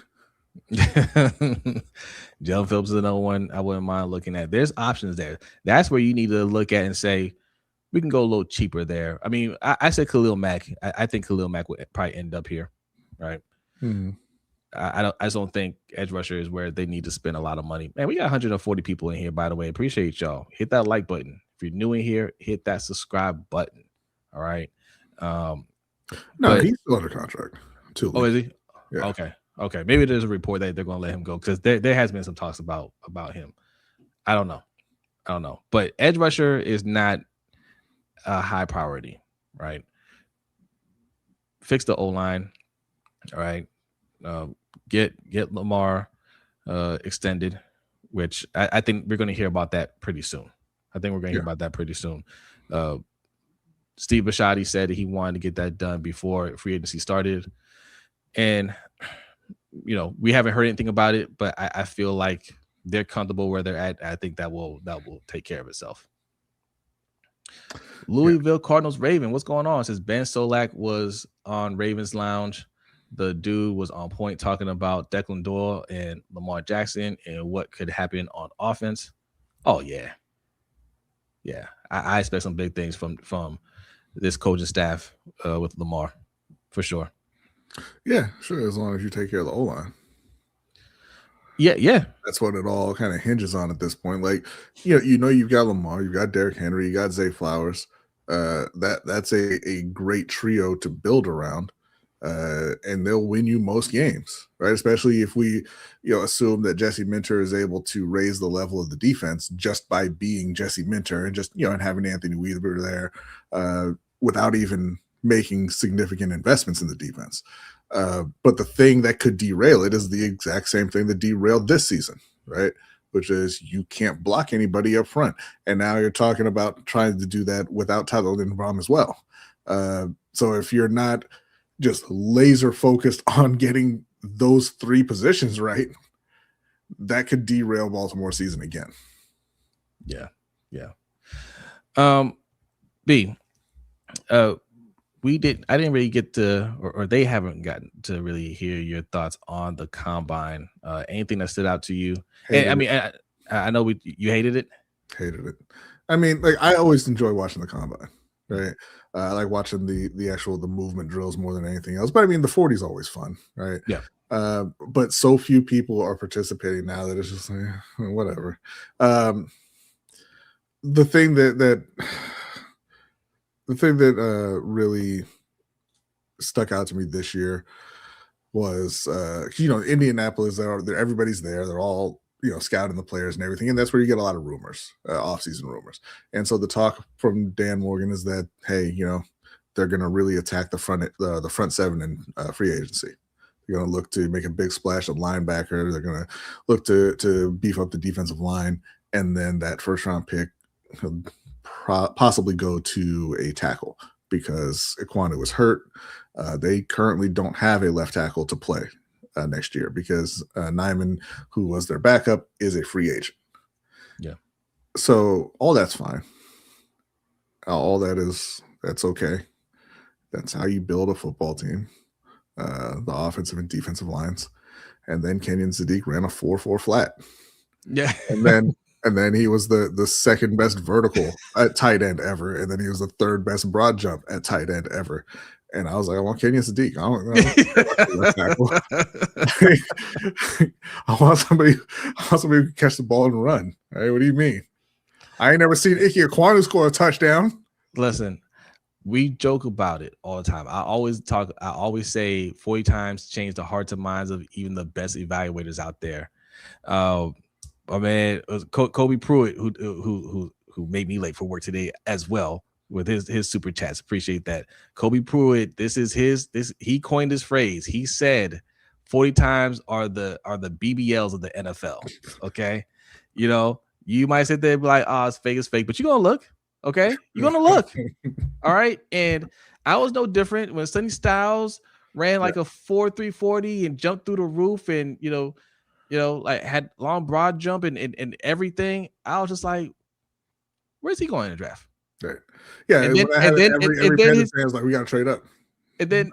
Jalen Phillips is another one I wouldn't mind looking at. There's options there. That's where you need to look at and say we can go a little cheaper there. I mean, I said Khalil Mack. I think Khalil Mack would probably end up here, right? Mm-hmm. I just don't think edge rusher is where they need to spend a lot of money. Man, we got 140 people in here, by the way. Appreciate y'all. Hit that like button. If you're new in here, hit that subscribe button. All right. No, he's still under contract. Too. Oh, is he? Yeah. Okay. Maybe there's a report that they're going to let him go because there has been some talks about him. I don't know. But edge rusher is not a high priority, right? Fix the O-line. All right. Get Lamar extended, which I think we're going to hear about that pretty soon. Steve Bisciotti said that he wanted to get that done before free agency started. And, we haven't heard anything about it, but I feel like they're comfortable where they're at. I think that will take care of itself. Louisville Cardinals Raven. What's going on? It says Ben Solak was on Ravens Lounge. The dude was on point talking about Declan Doyle and Lamar Jackson and what could happen on offense. Oh, yeah. Yeah. I expect some big things from this coaching staff with Lamar, for sure. Yeah, sure. As long as you take care of the O-line. Yeah. That's what it all kind of hinges on at this point. Like, you've got Lamar, you've got Derrick Henry, you got Zay Flowers. That's a great trio to build around. And they'll win you most games, right? Especially if we, assume that Jesse Minter is able to raise the level of the defense just by being Jesse Minter and just, and having Anthony Weaver there without even making significant investments in the defense. But the thing that could derail it is the exact same thing that derailed this season, right? Which is you can't block anybody up front. And now you're talking about trying to do that without Tyler Linderbaum as well. So if you're not just laser focused on getting those three positions right, that could derail Baltimore's season again. Yeah. B, I didn't really get to, or they haven't gotten to really hear your thoughts on the combine. Anything that stood out to you? I know you hated it. Hated it. I mean, like, I always enjoy watching the combine, right? I like watching the movement drills more than anything else. But I mean, the 40 is always fun, right? Yeah. But so few people are participating now that it's just like, whatever. The thing that really stuck out to me this year was, Indianapolis. Everybody's there. They're all, scouting the players and everything, and that's where you get a lot of rumors, off-season rumors. And so the talk from Dan Morgan is that, hey, they're going to really attack the front seven in free agency. They're going to look to make a big splash at linebacker. They're going to look to beef up the defensive line, and then that first-round pick could possibly go to a tackle because Iquanu was hurt. They currently don't have a left tackle to play next year because Nyman, who was their backup, is a free agent. Yeah. So all that's fine. That's okay. That's how you build a football team. The offensive and defensive lines. And then Kenyon Sadiq ran a 4.4 flat. Yeah. And then he was the second best vertical at tight end ever. And then he was the third best broad jump at tight end ever. And I was like, I want Kenyon Sadiq. I want somebody who can catch the ball and run. Hey, what do you mean? I ain't never seen Ike Ekwonu score a touchdown. Listen, we joke about it all the time. I always say 40 times change the hearts and minds of even the best evaluators out there. My man, Kobe Pruitt, who made me late for work today as well with his super chats. Appreciate that. Kobe Pruitt, he coined this phrase. He said 40 times are the BBLs of the NFL. Okay. You might sit there and be like, oh, it's fake, but you're gonna look. Okay, you're gonna look. All right. And I was no different when Sonny Styles ran like a 4.3 40 and jumped through the roof and like had long broad jump and everything. I was just like, where's he going in the draft? Right. Yeah, and then every Panthers fans like, we gotta trade up. And then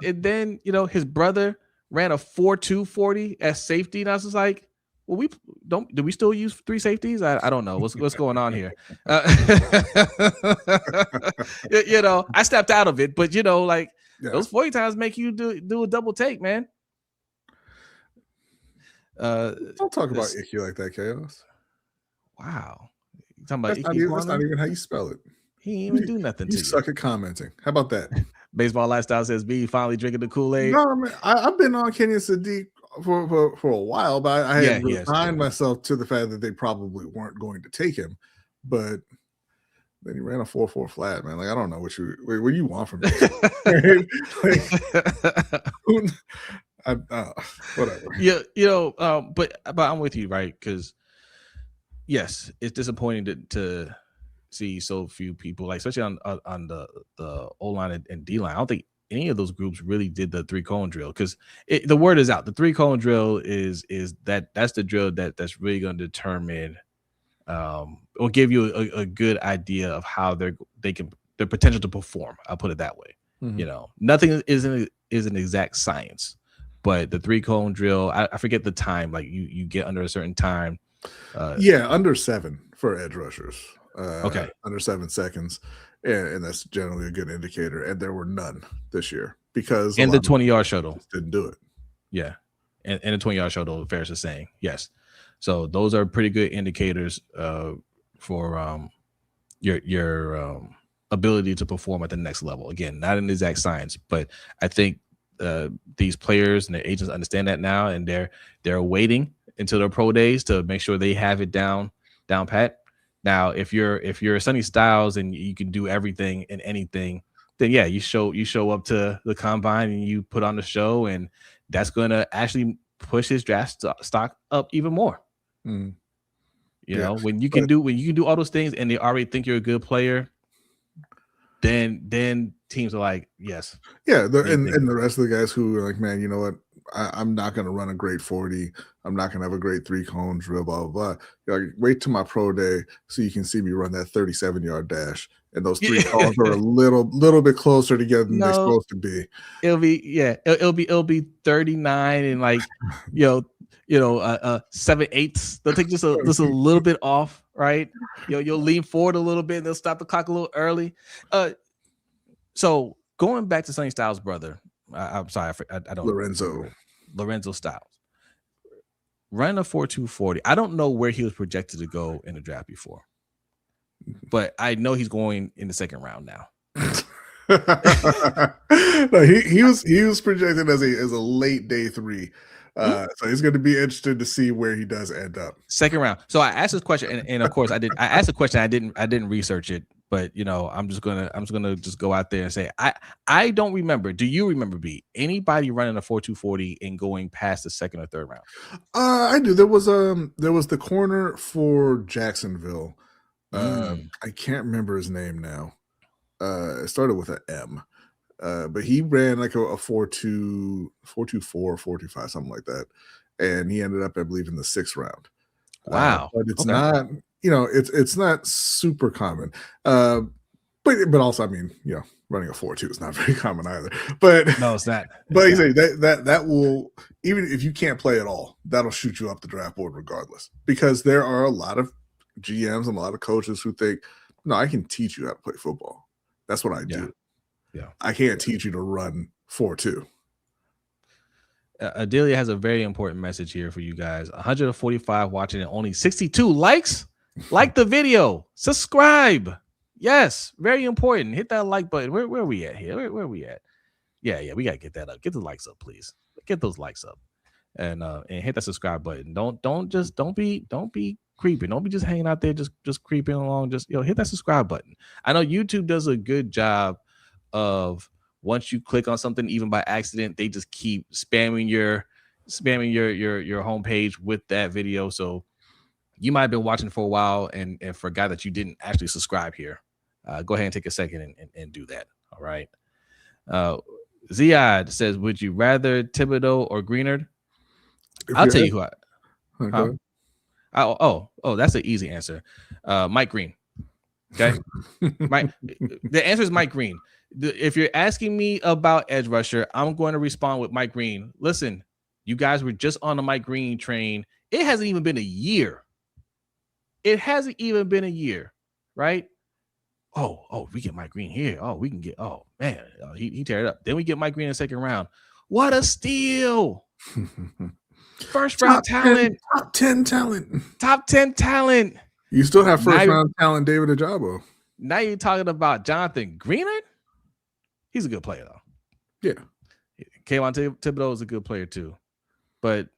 his brother ran a 4.2 40 as safety, and I was just like, well, do we still use 3 safeties? I don't know what's going on here. I stepped out of it, but those 40 times make you do a double take, man. Don't talk about Icky like that, Chaos. Wow, you talking about that's not even how you spell it. He ain't even do nothing to you. You suck at commenting. How about that? Baseball Lifestyle says B finally drinking the Kool-Aid. No, man, I've been on Kenyon Sadiq for a while, but I had resigned myself to the fact that they probably weren't going to take him. But then he ran a 4.4 flat, man. Like, I don't know what you want from me. Whatever. But I'm with you, right? Because yes, it's disappointing to see so few people, like especially on the O line and D line. I don't think any of those groups really did the 3-cone drill, because the word is out. The 3-cone drill is that's the drill that's really going to determine or give you a good idea of how their potential to perform. I'll put it that way. Mm-hmm. Nothing is an exact science, but the 3-cone drill, I forget the time. Like you get under a certain time. Under 7 for edge rushers. Okay, under 7 seconds, and that's generally a good indicator. And there were none this year because the 20-yard shuttle didn't do it. Yeah, and the 20-yard shuttle, Ferris is saying yes. So those are pretty good indicators for your ability to perform at the next level. Again, not an exact science, but I think these players and their agents understand that now, and they're waiting until their pro days to make sure they have it down pat. Now, if you're Sonny Styles and you can do everything and anything, then yeah, you show up to the combine and you put on the show, and that's going to actually push his draft stock up even more. Mm. When you can do all those things and they already think you're a good player, then teams are like, yes. Yeah, and the rest of the guys who are like, man, you know what? I'm not going to run a great 40. I'm not going to have a great 3-cone drill, blah, blah, blah. Like, wait till my pro day so you can see me run that 37-yard dash. And those 3 cones are a little bit closer together than they're supposed to be. It'll be 39 and like, 7/8. They'll take just a little bit off, right? You'll lean forward a little bit and they'll stop the clock a little early. So going back to Sonny Styles' brother, I'm sorry, I don't Lorenzo Styles ran a 4.2 40. I don't know where he was projected to go in the draft before, but I know he's going in the second round now. No, he was projected as a late day 3. So he's going to be interested to see where he does end up. Second round. So I asked this question, and of course I asked the question. I didn't research it, but I'm just gonna go out there and say I don't remember. Do you remember anybody running a 4.2 40 and going past the second or third round? I do. There was the corner for Jacksonville. I can't remember his name now. It started with an M. But he ran like a 4.2, 4.24, 4.25, something like that, and he ended up, I believe, in the 6th round. Wow, but it's not, it's not super common. But also, I mean, running a 4.2 is not very common either. But no, it's not. But you say that will, even if you can't play at all, that'll shoot you up the draft board regardless, because there are a lot of GMs and a lot of coaches who think, no, I can teach you how to play football. That's what I do. I can't teach you to run 4.2. Adelia has a very important message here for you guys. 145 watching and only 62 likes. Like the video, subscribe. Yes, very important. Hit that like button. Where are we at here? Where are we at? Yeah, we gotta get that up. Get the likes up, please. Get those likes up, and hit that subscribe button. Don't be creeping. Don't be just hanging out there, just creeping along. Just hit that subscribe button. I know YouTube does a good job of, once you click on something, even by accident, they just keep spamming your homepage with that video. So you might have been watching for a while and forgot that you didn't actually subscribe here. Go ahead and take a second and do that. All right. Ziad says, would you rather Thibodeau or Greenard? I'll tell you who that's an easy answer. Mike Green. Okay. The answer is Mike Green. If you're asking me about edge rusher, I'm going to respond with Mike Green. Listen, you guys were just on the Mike Green train. It hasn't even been a year. Right? Oh, we get Mike Green here. Oh, we can get, man, he tear it up. Then we get Mike Green in the second round. What a steal. First round talent. Top 10 talent. Top 10 talent. You still have first round talent, David Ojabo. Now you're talking about Jonathan Greenard? He's a good player, though. Yeah. Kayvon Thibodeau is a good player, too. But,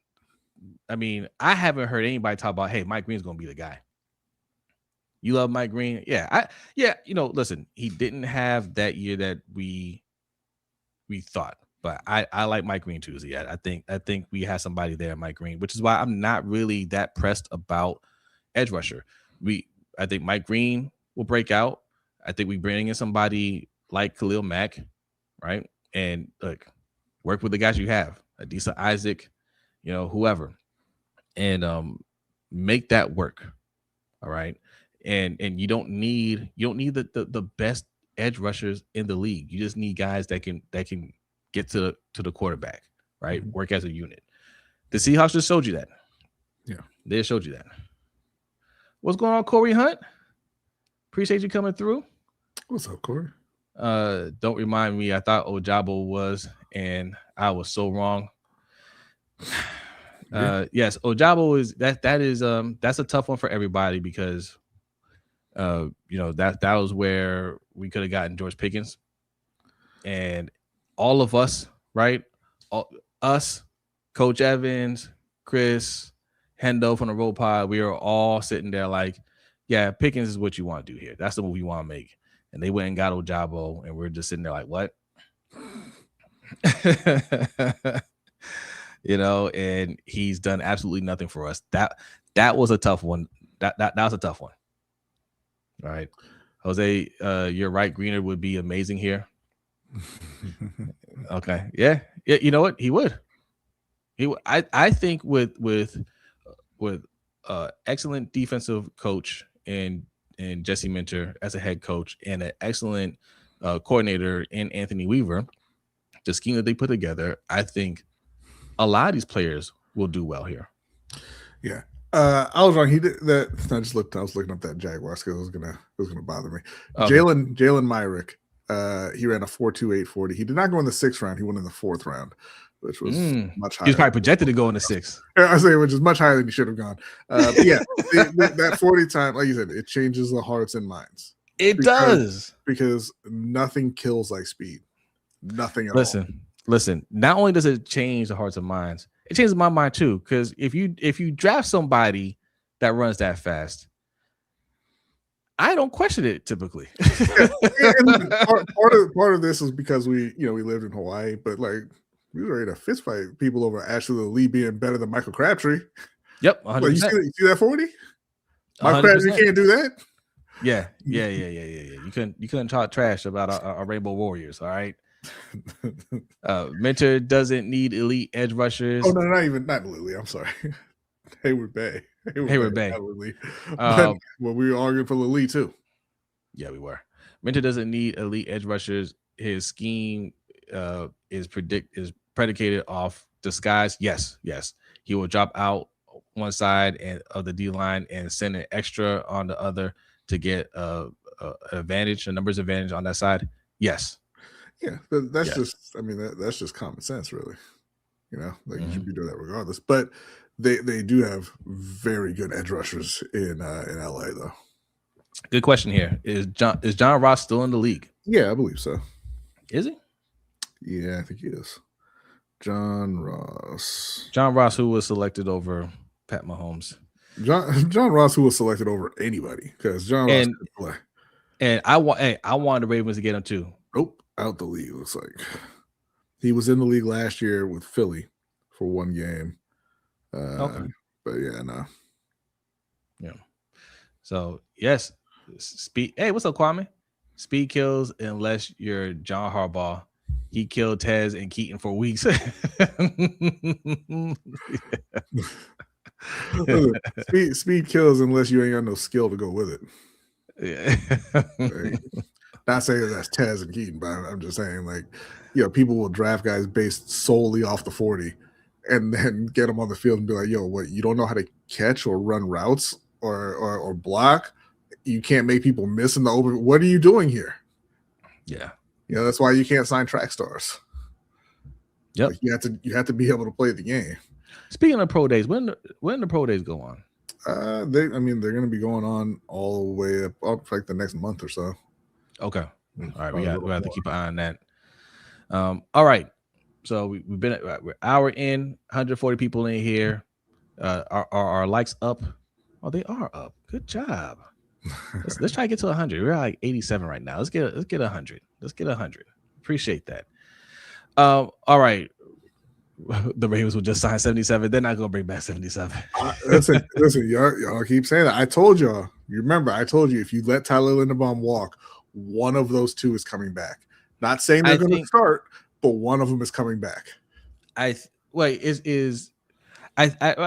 I mean, I haven't heard anybody talk about, hey, Mike Green's going to be the guy. You love Mike Green? Yeah. Listen, he didn't have that year that we thought. But I like Mike Green, too. Yeah, I think we have somebody there, Mike Green, which is why I'm not really that pressed about edge rusher. I think Mike Green will break out. I think we bring in somebody like Khalil Mack, right? And look, work with the guys you have, Adisa Isaac, whoever, and make that work. All right. And you don't need the best edge rushers in the league. You just need guys that can get to the quarterback, right? Mm-hmm. Work as a unit. The Seahawks just showed you that. Yeah, they showed you that. What's going on, Corey Hunt? Appreciate you coming through. What's up, Corey? Don't remind me. I thought Ojabo was, and I was so wrong. Yes, Ojabo is that's a tough one for everybody because that was where we could have gotten George Pickens, and all of us, right? Us, Coach Evans, Chris, Hendo from the Road Pod, we are all sitting there like, yeah, Pickens is what you want to do here. That's the move you want to make. And they went and got Ojabo, and we're just sitting there like, what? And he's done absolutely nothing for us. That was a tough one. That was a tough one. All right. Jose, you're right. Greenard would be amazing here. Okay. Yeah. You know what? He would. I think with excellent defensive coach and Jesse Minter as a head coach and an excellent coordinator in Anthony Weaver, the scheme that they put together, I think a lot of these players will do well here. Yeah. I was wrong. He did that. I was looking up that Jaguars because it was gonna bother me. Okay. Jalen Myrick. He ran a 4.28 40. He did not go in the 6th round. He went in the 4th round, which was much higher. He was probably projected to go in the 6th. I say, which is much higher than he should have gone. But yeah, that 40 time, like you said, it changes the hearts and minds. It does, because nothing kills like speed. Nothing at all. Listen. Not only does it change the hearts and minds, it changes my mind too. Because if you draft somebody that runs that fast, I don't question it typically. And part of this is because we lived in Hawaii, but like we were ready to fist fight people over Ashley Lee being better than Michael Crabtree. Yep, 100%. Like, you see that 40? Michael Crabtree can't do that. Yeah. You couldn't talk trash about our Rainbow Warriors. All right. Minter doesn't need elite edge rushers. Oh no, not Lily. I'm sorry. Hayward Bay. But we were arguing for Lily too. Yeah, we were. Minter doesn't need elite edge rushers. His scheme is predicated off disguise. Yes. He will drop out one side and of the D line and send an extra on the other to get a numbers advantage on that side. Yes. Yeah, that's Yeah. just. I mean, that's just common sense, really. Like you should be doing that regardless. But they do have very good edge rushers in LA though. Good question here. Is John Ross still in the league? Yeah, I believe so. Is he? Yeah, I think he is. John Ross. John Ross, who was selected over Pat Mahomes. John Ross, who was selected over anybody, because John Ross could play. And I wanted the Ravens to get him too. Nope, out the league. Looks like he was in the league last year with Philly for one game. Okay, but yeah, no. Yeah. So yes, speed. Hey, what's up, Kwame? Speed kills unless you're John Harbaugh. He killed Tez and Keaton for weeks. Speed kills unless you ain't got no skill to go with it. Yeah. Like, not saying that's Tez and Keaton, but I'm just saying, like, people will draft guys based solely off the 40 and then get them on the field and be like, yo, what, you don't know how to catch or run routes or block? You can't make people miss in the open. What are you doing here? Yeah. That's why you can't sign track stars. Yep. Like, you have to be able to play the game. Speaking of pro days, when the pro days go on? They're going to be going on all the way up for like the next month or so. Okay. All right. We have to keep an eye on that. All right. So we've been we're hour in, 140 people in here. Are our likes up? Oh, they are up. Good job. Let's try to get to 100. We're at like 87 right now. Let's get 100. Let's get 100. Appreciate that. All right. The Ravens will just sign 77. They're not gonna bring back 77. Listen, y'all keep saying that. I told y'all. You remember? I told you if you let Tyler Linderbaum walk, one of those two is coming back. Not saying they're going to start, but one of them is coming back. I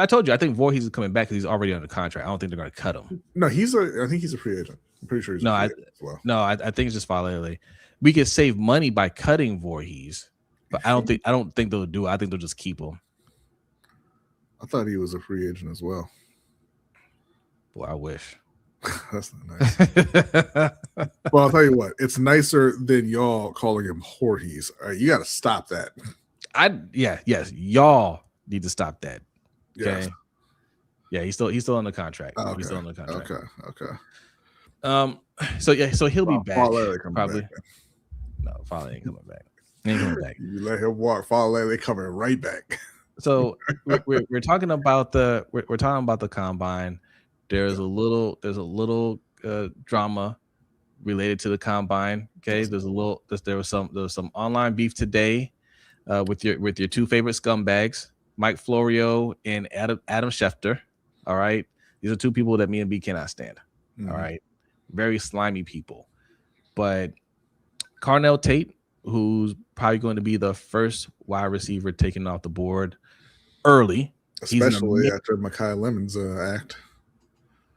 told you I think Voorhees is coming back because he's already under contract. I don't think they're going to cut him. No, I think he's a free agent. I'm pretty sure he's a free agent as well. No, I think it's just Falele. We could save money by cutting Voorhees, but I don't think they'll do it. I think they'll just keep him. I thought he was a free agent as well. Boy, I wish. That's not nice. Well, I'll tell you what, it's nicer than y'all calling him Voorhees. All right, you got to stop that. Yes, y'all need to stop that. Okay. Yes. Yeah, he's still on the contract. Okay. He's still on the contract. Okay. So he'll be back. Probably. Back, no, Falele ain't coming back. He ain't coming back. You let him walk. Falele coming right back. So we're talking about the combine. There's a little drama related to the combine. Okay, there was some online beef today with your two favorite scumbags, Mike Florio and Adam Schefter. All right, these are two people that me and B cannot stand. Mm-hmm. All right, very slimy people. But Carnell Tate, who's probably going to be the first wide receiver taken off the board early, especially after Mekhi Lemon's act.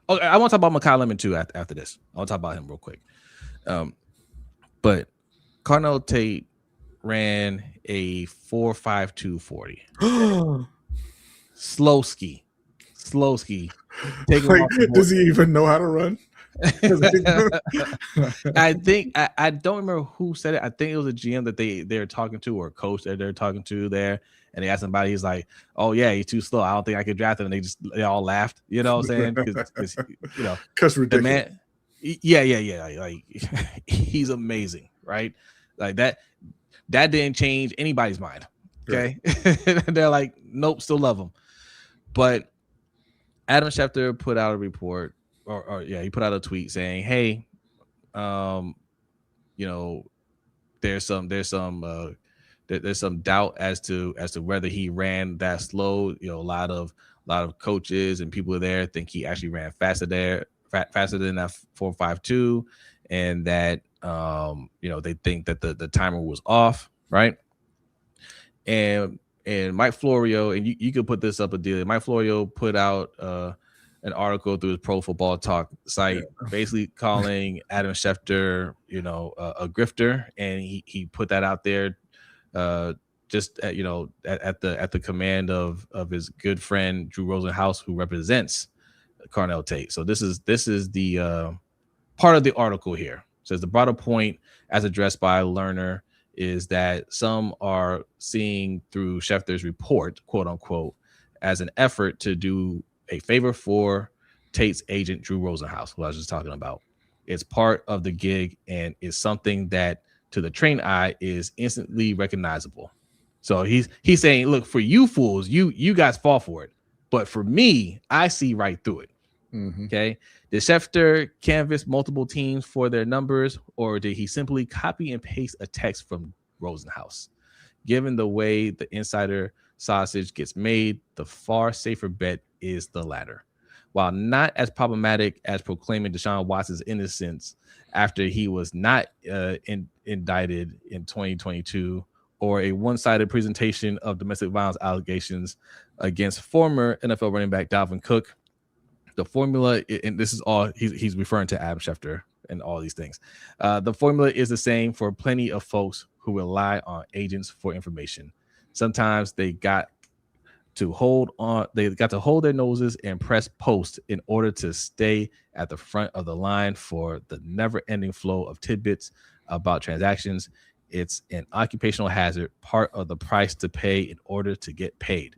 Oh, I want to talk about Mekhi Lemon too after this. I want to talk about him real quick. But Carnell Tate ran a 4.52 40. Slow ski. Does he even know how to run? I think I don't remember who said it. I think it was a GM that they're talking to, or a coach that they're talking to there, and they asked somebody. He's like, "Oh yeah, he's too slow. I don't think I could draft him." And they all laughed. You know what I'm saying? Because ridiculous. The man, yeah. Like he's amazing, right? Like that didn't change anybody's mind. Okay, right. They're like, nope, still love him. But Adam Schefter put out a report. He put out a tweet saying, "Hey, there's some doubt as to whether he ran that slow. A lot of coaches and people there think he actually ran faster than that 4.52, and that they think that the timer was off, right?" And Mike Florio, and you could put this up a deal. Mike Florio put out an article through his Pro Football Talk site, basically calling Adam Schefter, a grifter, and he put that out there, just at the command of his good friend Drew Rosenhaus, who represents Carnell Tate. So this is the part of the article here. It says the broader point, as addressed by Lerner, is that some are seeing through Schefter's report, quote unquote, as an effort to do a favor for Tate's agent, Drew Rosenhaus, who I was just talking about. It's part of the gig and is something that to the trained eye is instantly recognizable. So he's saying, look, for you fools, you guys fall for it. But for me, I see right through it. Mm-hmm. Okay. Did Schefter canvass multiple teams for their numbers, or did he simply copy and paste a text from Rosenhaus? Given the way the insider sausage gets made, the far safer bet is the latter. While not as problematic as proclaiming Deshaun Watson's innocence after he was not indicted in 2022, or a one-sided presentation of domestic violence allegations against former NFL running back Dalvin Cook, the formula, and this is all he's referring to Adam Schefter and all these things. The formula is the same for plenty of folks who rely on agents for information. Sometimes they got to hold their noses and press post in order to stay at the front of the line for the never-ending flow of tidbits about transactions. It's an occupational hazard, part of the price to pay in order to get paid.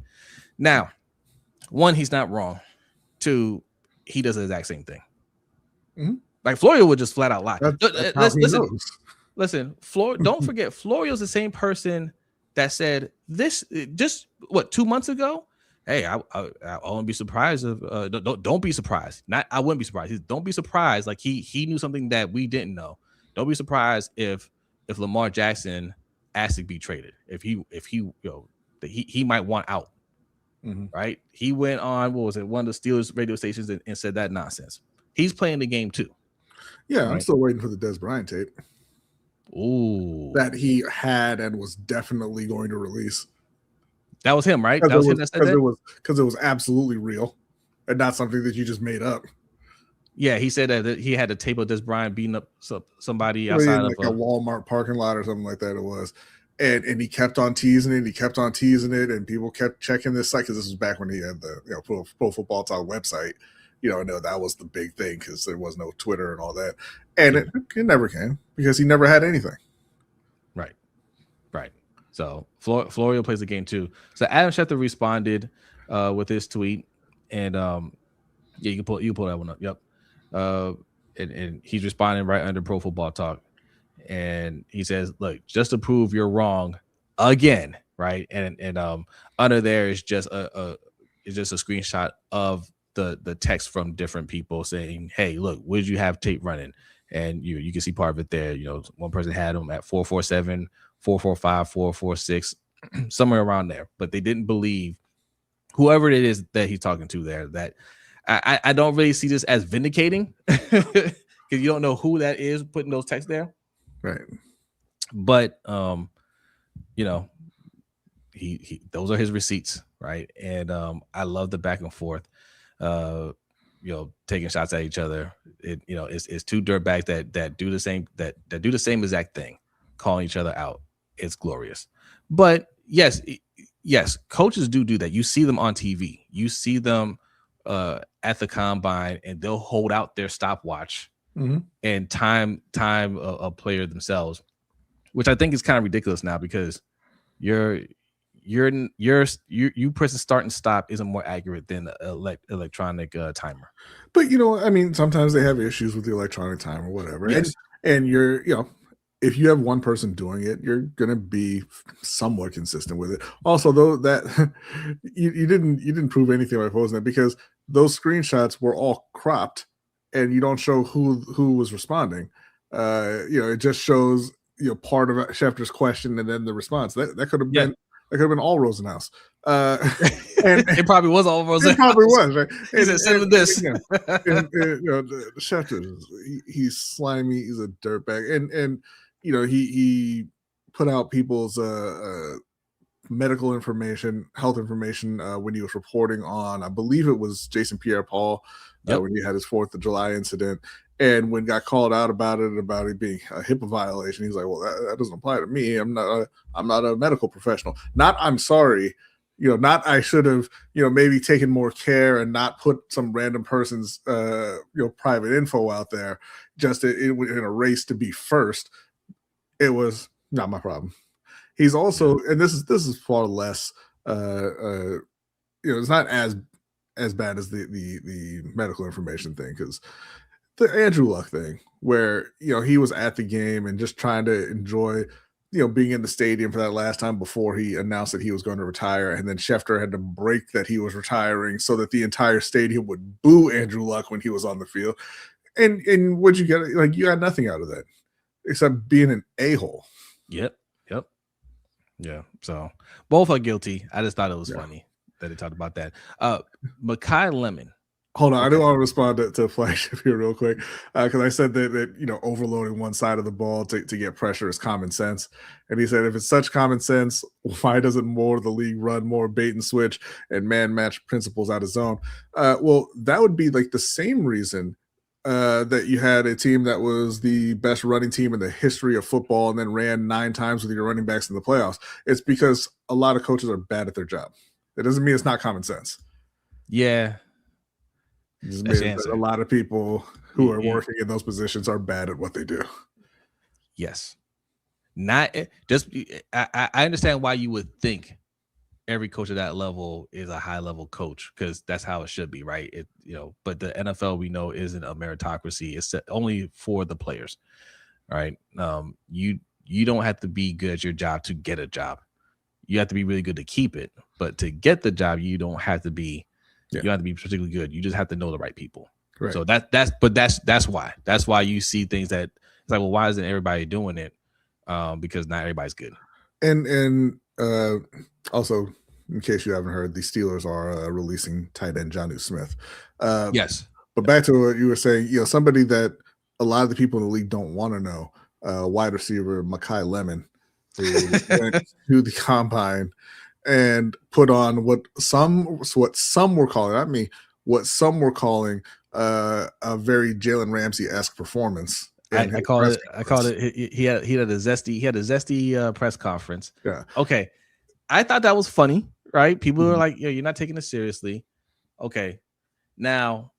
Now, one, he's not wrong. Two, he does the exact same thing. Mm-hmm. Like Florio would just flat out lie. Listen, don't forget, Florio's the same person that said this just 2 months ago. Hey, I won't be surprised if don't be surprised. I wouldn't be surprised. Don't be surprised. Like he knew something that we didn't know. Don't be surprised if Lamar Jackson asked to be traded. If he might want out. Mm-hmm. Right? He went on, one of the Steelers radio stations and said that nonsense. He's playing the game too. Yeah, right? I'm still waiting for the Des Bryant tape. Ooh. That he had and was definitely going to release. That was him, right? That was him that said that? Because it was absolutely real and not something that you just made up. Yeah, he said that he had a tape of Des Bryant beating up somebody outside of a Walmart parking lot or something like that it was. And he kept on teasing it. And people kept checking this site because this was back when he had the Pro Football Talk website. And that was the big thing because there was no Twitter and all that. And it never came because he never had anything. Right. So Florio plays the game too. So Adam Schefter responded with his tweet, and you can pull that one up. Yep. And he's responding right under Pro Football Talk. And he says, look, just to prove you're wrong again, right? And under there is just a screenshot of the text from different people saying, hey, look, where did you have tape running? And you can see part of it there. One person had them at 447, 445, 446, somewhere around there. But they didn't believe whoever it is that he's talking to there. That I don't really see this as vindicating because you don't know who that is putting those texts there. Right. But he those are his receipts, right? And I love the back and forth, taking shots at each other. It's two dirtbags that do the same that do the same exact thing, calling each other out. It's glorious. But yes, coaches do that. You see them on TV. You see them at the combine, and they'll hold out their stopwatch. Mm-hmm. And time a player themselves, which I think is kind of ridiculous now because you pressing start and stop isn't more accurate than electronic timer. But sometimes they have issues with the electronic timer or whatever. Yes. And you're if you have one person doing it, you're gonna be somewhat consistent with it. Also, though, that you didn't prove anything by posting that because those screenshots were all cropped. And you don't show who was responding. It just shows part of Schefter's question and then the response. That could have been all Rosenhaus. And it probably was all Rosenhaus. It probably was, right? He said, "Send with this." Schefter, he's slimy. He's a dirtbag, and he put out people's medical information, health information when he was reporting on, I believe it was Jason Pierre-Paul. When he had his 4th of July incident, and when got called out about it being a HIPAA violation, he's like, "Well, that doesn't apply to me. I'm not a medical professional. Not I'm sorry, not I should have, maybe taken more care and not put some random person's private info out there just in a race to be first. It was Not my problem. He's also, and this is far less. It's not as bad as the medical information thing, because the Andrew Luck thing, where he was at the game and just trying to enjoy being in the stadium for that last time before he announced that he was going to retire, and then Schefter had to break that he was retiring so that the entire stadium would boo Andrew Luck when he was on the field. And what'd you get? Like, you got nothing out of that except being an a-hole. Yep. Yeah. So both are guilty. I just thought it was funny that they talked about that. Makai Lemon. Hold on, okay. I do want to respond to Flagship here real quick, because I said that overloading one side of the ball to get pressure is common sense, and he said if it's such common sense, why doesn't more of the league run more bait and switch and man match principles out of zone? Well, that would be like the same reason that you had a team that was the best running team in the history of football and then ran 9 times with your running backs in the playoffs. It's because a lot of coaches are bad at their job. It doesn't mean it's not common sense. Yeah. It just means that a lot of people who are working in those positions are bad at what they do. Yes. Not just, I understand why you would think every coach at that level is a high level coach, because that's how it should be, right? But the NFL, we know, isn't a meritocracy. It's only for the players, right? You don't have to be good at your job to get a job. You have to be really good to keep it, but to get the job, you don't have to be. You don't have to be particularly good. You just have to know the right people. Right. So that's why you see things that it's like, well, why isn't everybody doing it? Because not everybody's good. And also, in case you haven't heard, the Steelers are releasing tight end Jonnu Smith. Yes. But back to what you were saying, somebody that a lot of the people in the league don't want to know, wide receiver Makai Lemon, who went to the combine and put on what some were calling, not me, what some were calling a very Jalen Ramsey-esque performance. I called it. He had a zesty press conference. Yeah. Okay. I thought that was funny, right? People were like, you're not taking this seriously. Okay. Now,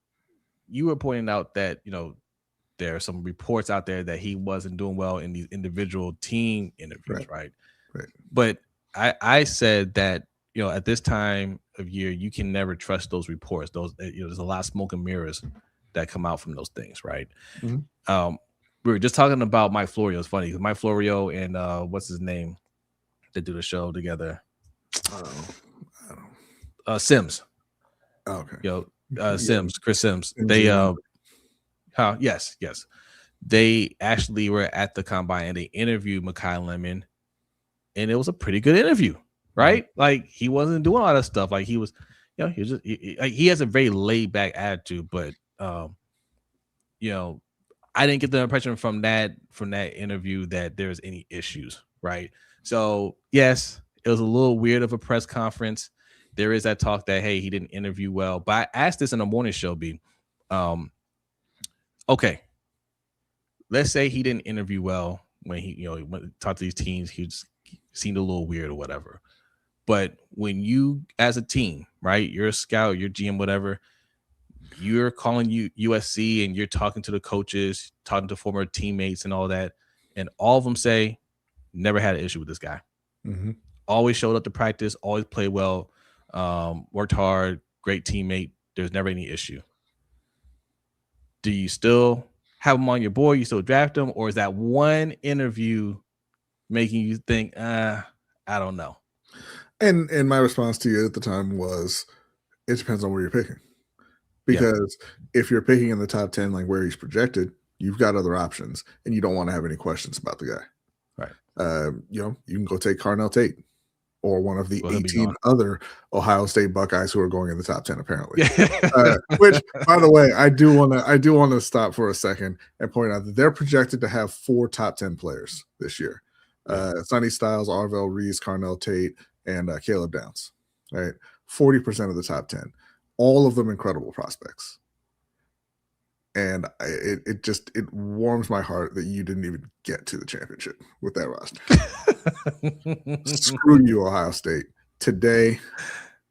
you were pointing out that, there are some reports out there that he wasn't doing well in these individual team interviews, right? But I said that, at this time of year, you can never trust those reports. There's a lot of smoke and mirrors that come out from those things, right? Mm-hmm. We were just talking about Mike Florio. It's funny because Mike Florio and what's his name? They do the show together. Sims. Oh, okay. Sims, Chris Sims. They yes. They actually were at the combine and they interviewed Makai Lemon, and it was a pretty good interview, right? Mm-hmm. Like, he wasn't doing all that stuff. Like, he was, he was just he has a very laid back attitude, but I didn't get the impression from that interview that there's any issues, right? So yes, it was a little weird of a press conference. There is that talk that, hey, he didn't interview well. But I asked this in the morning show, B. Okay, let's say he didn't interview well when he went to talk to these teams. He just seemed a little weird or whatever. But when you, as a team, right, you're a scout, you're GM, whatever, you're calling USC and you're talking to the coaches, talking to former teammates and all that, and all of them say, never had an issue with this guy. Mm-hmm. Always showed up to practice, always played well, worked hard, great teammate. There's never any issue. Do you still have him on your board? You still draft him? Or is that one interview making you think, I don't know? And my response to you at the time was, it depends on where you're picking. Because if you're picking in the top 10, like where he's projected, you've got other options, and you don't want to have any questions about the guy. Right. You can go take Carnell Tate or one of the 18 other Ohio State Buckeyes who are going in the top 10, apparently. Which, by the way, I do want to stop for a second and point out that they're projected to have 4 top 10 players this year. Sonny Styles, Arvell Reese, Carnell Tate, and Caleb Downs. Right, 40% of the top 10. All of them incredible prospects. And it warms my heart that you didn't even get to the championship with that roster. Screw you, Ohio State. Today,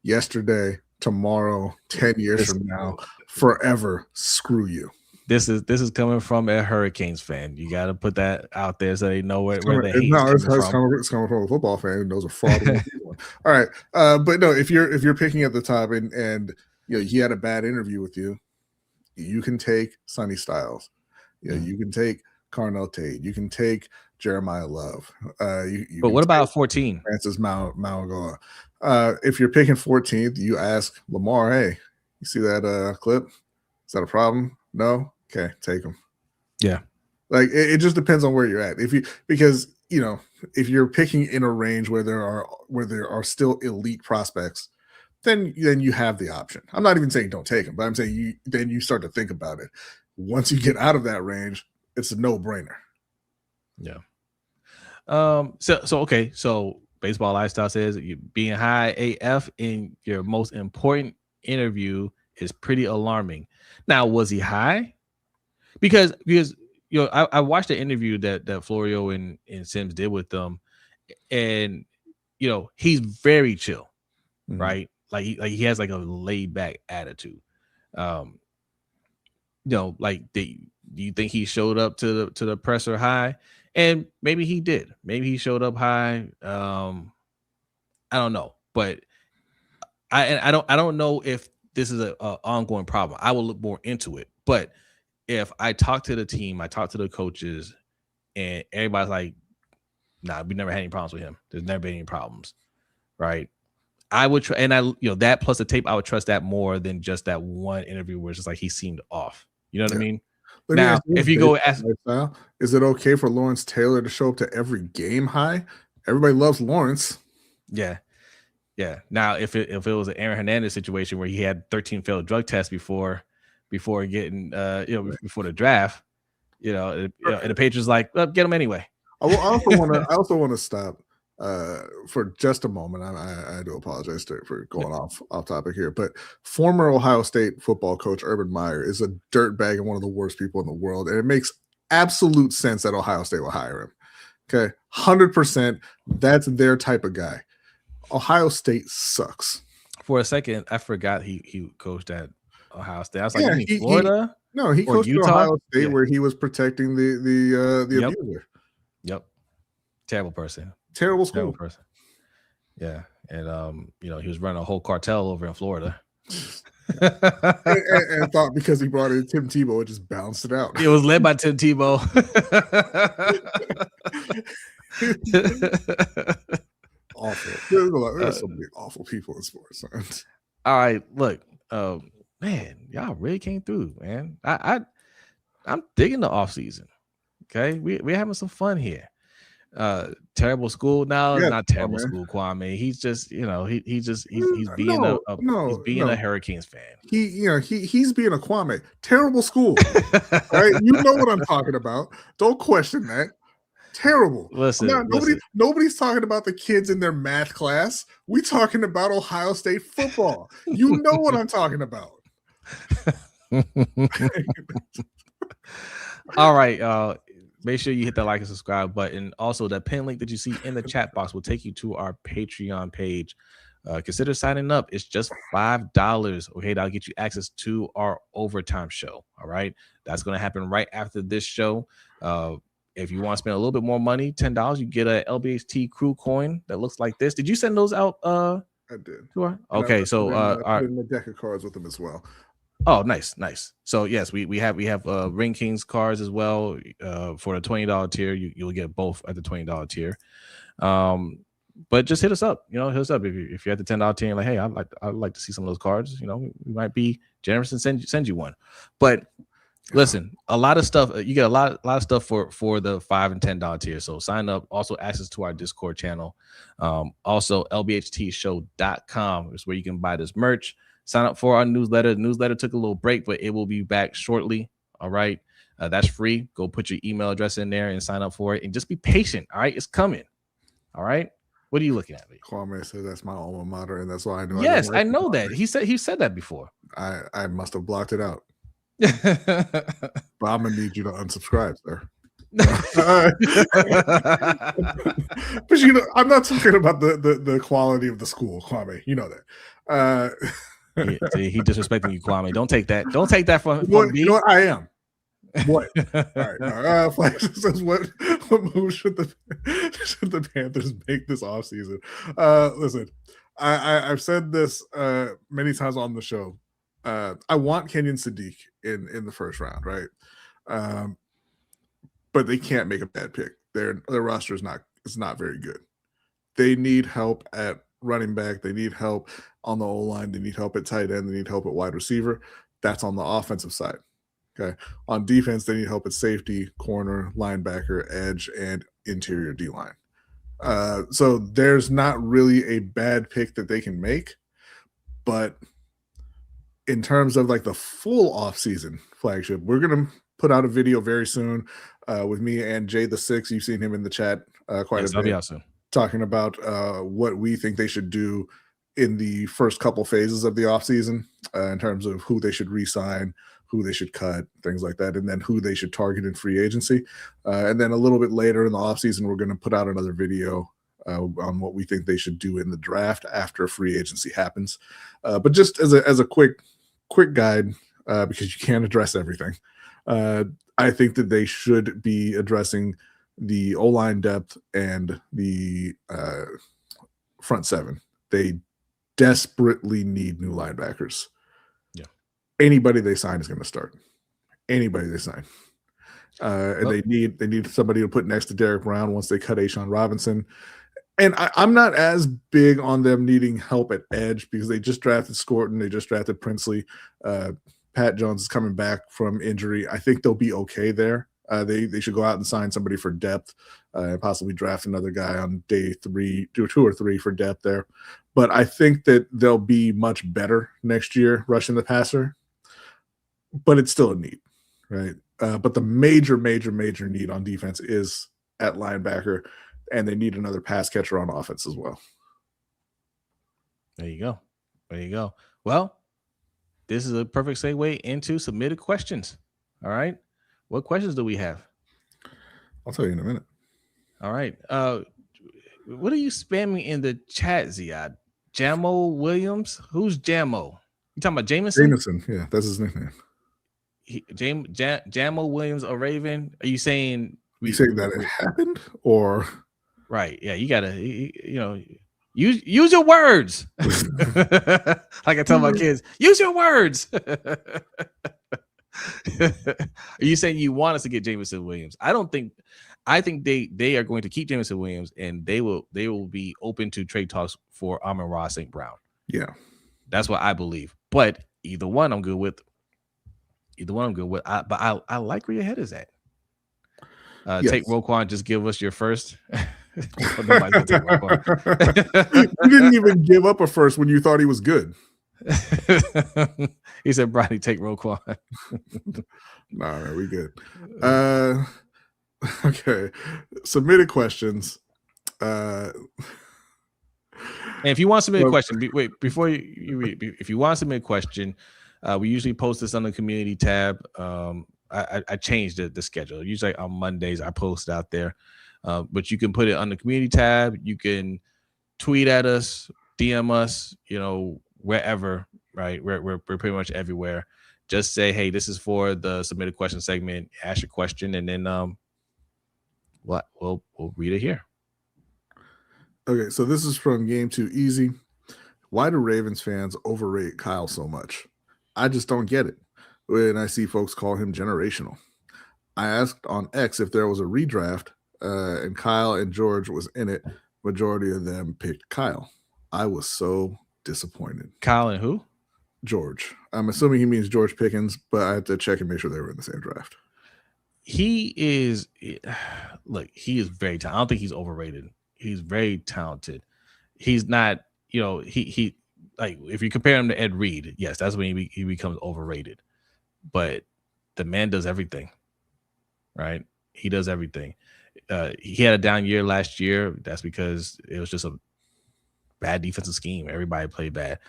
yesterday, tomorrow, 10 years from now, forever, screw you. This is coming from a Hurricanes fan. You got to put that out there so they know where the hate it's is coming from. It's coming from a football fan who knows a fraudulent people. All right, but no, if you're picking at the top and he had a bad interview with you, you can take Sonny Styles, you can take Carnell Tate, you can take Jeremiah Love. But what about 14? Francis Mauigoa. If you're picking 14th, you ask Lamar, hey, you see that clip? Is that a problem? No? Okay, take him. Yeah. Like it just depends on where you're at. Because if you're picking in a range where there are still elite prospects, then you have the option. I'm not even saying don't take them, but I'm saying you start to think about it. Once you get out of that range, it's a no-brainer. Yeah. So Baseball Lifestyle says you being high AF in your most important interview is pretty alarming. Now, was he high? Because I watched the interview that Florio and Sims did with them, and he's very chill, right? Like he has like a laid back attitude. Do you think he showed up to the presser high? And maybe he did. Maybe he showed up high. I don't know, but I don't know if this is a ongoing problem. I will look more into it. But if I talk to the team, I talk to the coaches, and everybody's like, "Nah, we never had any problems with him. There's never been any problems," right? I would try, and that plus the tape, I would trust that more than just that one interview where it's just like he seemed off. You know what I mean? Now, if you go ask, is it okay for Lawrence Taylor to show up to every game high? Everybody loves Lawrence. Yeah. Now, if it was an Aaron Hernandez situation where he had 13 failed drug tests before getting before the draft, and the Patriots like, well, get him anyway. I also want to stop for just a moment. I do apologize for going off topic here, but former Ohio State football coach Urban Meyer is a dirtbag and one of the worst people in the world, and it makes absolute sense that Ohio State will hire him. Okay, 100%. That's their type of guy. Ohio State sucks. For a second, I forgot he coached at Ohio State. I was like, Florida? He coached at Ohio State where he was protecting the abuser. Yep. Terrible person. Terrible school. Terrible person. Yeah. And he was running a whole cartel over in Florida. and thought because he brought in Tim Tebow, it just balanced it out. It was led by Tim Tebow. Awful. There's so many awful people in sports. All right, look, man, y'all really came through, man. I'm digging the offseason. Okay, we're having some fun here. Terrible school now, not terrible school, Kwame. He's just, he's being a Hurricanes fan. He's being a Kwame. Terrible school. Right? You know what I'm talking about. Don't question that. Terrible. Listen, nobody's talking about the kids in their math class. We talking about Ohio State football. You know what I'm talking about. All right, make sure you hit that like and subscribe button. Also, that pin link that you see in the chat box will take you to our Patreon page. Consider signing up. It's just $5. Okay, that'll get you access to our overtime show. All right, that's going to happen right after this show. If you want to spend a little bit more money, $10, you get a LBHT crew coin that looks like this. Did you send those out? I did. Okay, so I put in the deck of cards with them as well. Oh, nice. So yes, we have Ring Kings cards as well. For the $20 tier, you'll get both at the $20 tier. But just hit us up. Hit us up if you're at the $10 tier. And like, hey, I'd like to see some of those cards. We might be generous and send you one. But listen, a lot of stuff. You get a lot of stuff for the $5 and $10 tier. So sign up. Also, access to our Discord channel. Also, LBHTShow.com is where you can buy this merch. Sign up for our newsletter. The newsletter took a little break, but it will be back shortly. All right. That's free. Go put your email address in there and sign up for it. And just be patient. All right. It's coming. All right. What are you looking at? Kwame said that's my alma mater, and that's why I know. Yes, I know that. He said that before. I must have blocked it out. But I'm gonna need you to unsubscribe, sir. But I'm not talking about the quality of the school, Kwame. You know that. He disrespecting you, Kwame. Don't take that. Don't take that from me. You know what? I am. What? All right. Flash says, what move should the Panthers make this offseason? Listen, I've said this many times on the show. I want Kenyon Sadiq in the first round, right? But they can't make a bad pick. Their roster is not very good. They need help at running back. They need help on the O-line. They need help at tight end. They need help at wide receiver. That's on the offensive side. Okay. On defense, they need help at safety, corner, linebacker, edge, and interior D-line. So there's not really a bad pick that they can make. But in terms of like the full offseason flagship, we're going to put out a video very soon with me and Jay the Six. You've seen him in the chat quite a bit. I'll be out soon. Talking about what we think they should do in the first couple phases of the offseason in terms of who they should re-sign, who they should cut, things like that, and then who they should target in free agency. And then a little bit later in the offseason, we're going to put out another video on what we think they should do in the draft after free agency happens. But just as a quick guide, because you can't address everything, I think that they should be addressing the O-line depth and the front seven. They desperately need new linebackers. Yeah. Anybody they sign is going to start. Anybody they sign. And they need somebody to put next to Derek Brown once they cut Ashawn Robinson. And I'm not as big on them needing help at edge because they just drafted Scorton. They just drafted Princely. Pat Jones is coming back from injury. I think they'll be okay there. They should go out and sign somebody for depth and possibly draft another guy on day 2 or 3 for depth there. But I think that they'll be much better next year rushing the passer. But it's still a need, right? But the major need on defense is at linebacker, and they need another pass catcher on offense as well. There you go. Well, this is a perfect segue into submitted questions. All right. What questions do we have? I'll tell you in a minute. All right. What are you spamming in the chat, Ziad? Jamo Williams? Who's Jamo? You talking about Jameson? Jameson, yeah, that's his nickname. Jamo Williams, a Raven? Are you saying? You saying that it happened, or? Right. Yeah, you gotta, use your words. Like I tell my kids, use your words. Are you saying you want us to get Jameson Williams? I think they are going to keep Jameson Williams, and they will be open to trade talks for Amon-Ra St. Brown. Yeah, that's what I believe. But either one, I'm good with. But I like where your head is at. Yes. Take Roquan. Just give us your first. Nobody's gonna take Roquan. You didn't even give up a first when you thought he was good. He said, "Brodny, take Roquan." All right, we good. Okay, submitted questions. And if you want to submit a question, before you read, if you want to submit a question, we usually post this on the community tab. I changed the schedule. Usually on Mondays I post out there, but you can put it on the community tab. You can tweet at us, DM us, wherever. Right, we're pretty much everywhere. Just say, hey, this is for the submitted question segment. Ask your question, and then we'll read it here. Okay, so this is from Game 2 Easy. Why do Ravens fans overrate Kyle so much? I just don't get it when I see folks call him generational. I asked on X if there was a redraft and Kyle and George was in it. Majority of them picked Kyle. I was so disappointed. Kyle and who? George. I'm assuming he means George Pickens, but I have to check and make sure they were in the same draft. He is very talented. I don't think he's overrated. He's very talented. He's not, he like if you compare him to Ed Reed, yes, that's when he becomes overrated. But the man does everything, right? He does everything. He had a down year last year. That's because it was just a bad defensive scheme. Everybody played bad.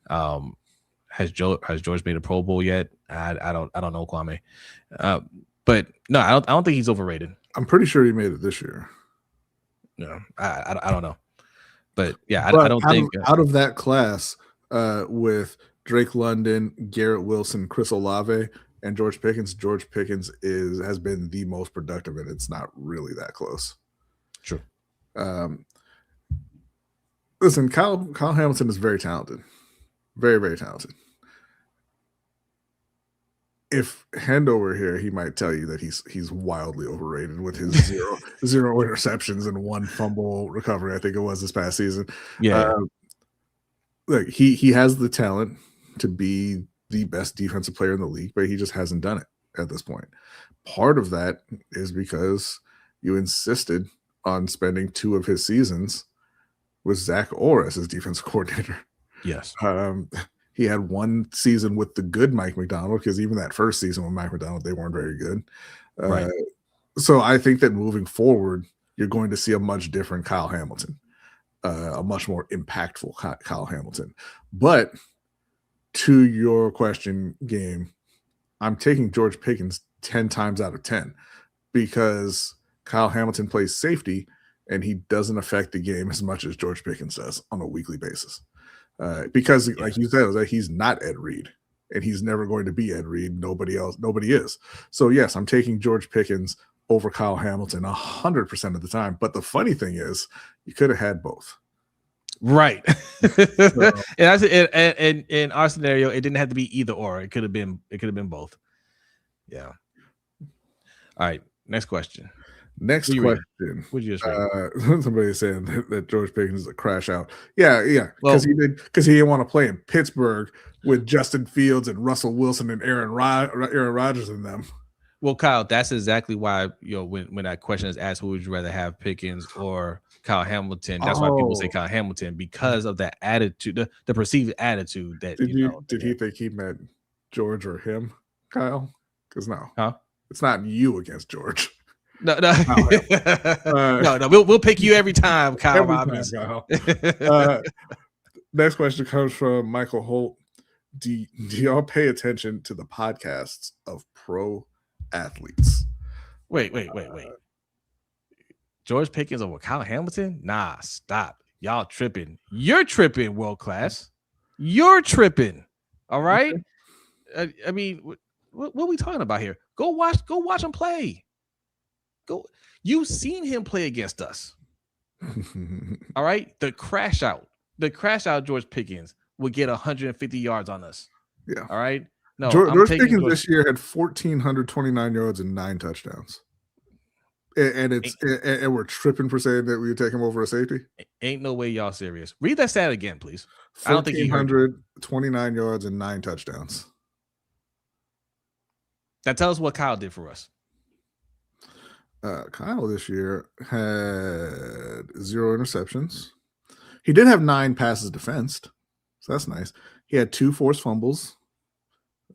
Has George made a Pro Bowl yet? I don't know, Kwame. But no, I don't think he's overrated. I'm pretty sure he made it this year. No, I don't know. But yeah, I don't think out of that class with Drake London, Garrett Wilson, Chris Olave, and George Pickens has been the most productive, and it's not really that close. True. Listen, Kyle Hamilton is very talented. Very, very talented. If Hendo were here, he might tell you that he's wildly overrated with his zero interceptions and 1 fumble recovery. I think it was this past season. Yeah. Look, he has the talent to be the best defensive player in the league, but he just hasn't done it at this point. Part of that is because you insisted on spending 2 of his seasons with Zach Orr as his defensive coordinator. Yes. He had 1 season with the good Mike McDonald, because even that first season with Mike McDonald, they weren't very good. Right. So I think that moving forward, you're going to see a much different Kyle Hamilton, a much more impactful Kyle Hamilton. But to your question, Game, I'm taking George Pickens 10 times out of 10 because Kyle Hamilton plays safety and he doesn't affect the game as much as George Pickens does on a weekly basis. Because, like you said, he's not Ed Reed, and he's never going to be Ed Reed. Nobody is. So, yes, I'm taking George Pickens over Kyle Hamilton 100% of the time. But the funny thing is, you could have had both. Right. And in our scenario, it didn't have to be either or. It could have been both. Yeah. All right. Next question. Next question. Would you just somebody saying that George Pickens is a crash out. Yeah. Because he didn't want to play in Pittsburgh with Justin Fields and Russell Wilson and Aaron Rodgers in them. Well, Kyle, that's exactly why, when that question is asked, who would you rather have, Pickens or Kyle Hamilton? That's why people say Kyle Hamilton, because of that attitude, the perceived attitude that did he think he meant George or him, Kyle? Because huh? It's not you against George. No. No. We'll pick you every time, Kyle Robbins. Next question comes from Michael Holt. Do y'all pay attention to the podcasts of pro athletes? Wait. George Pickens over Kyle Hamilton? Nah, stop. Y'all tripping. You're tripping, world class. You're tripping. All right. Okay. I mean, what are we talking about here? Go watch him play. You've seen him play against us. All right. The crash out George Pickens would get 150 yards on us. Yeah. All right. No, George Pickens this year had 1,429 yards and 9 touchdowns. And we're tripping for saying that we would take him over a safety. Ain't no way y'all serious. Read that stat again, please. I don't think you heard. 1,429 yards and 9 touchdowns. Now tell us what Kyle did for us. Kyle this year had 0 interceptions. He did have 9 passes defensed, so that's nice. He had 2 forced fumbles,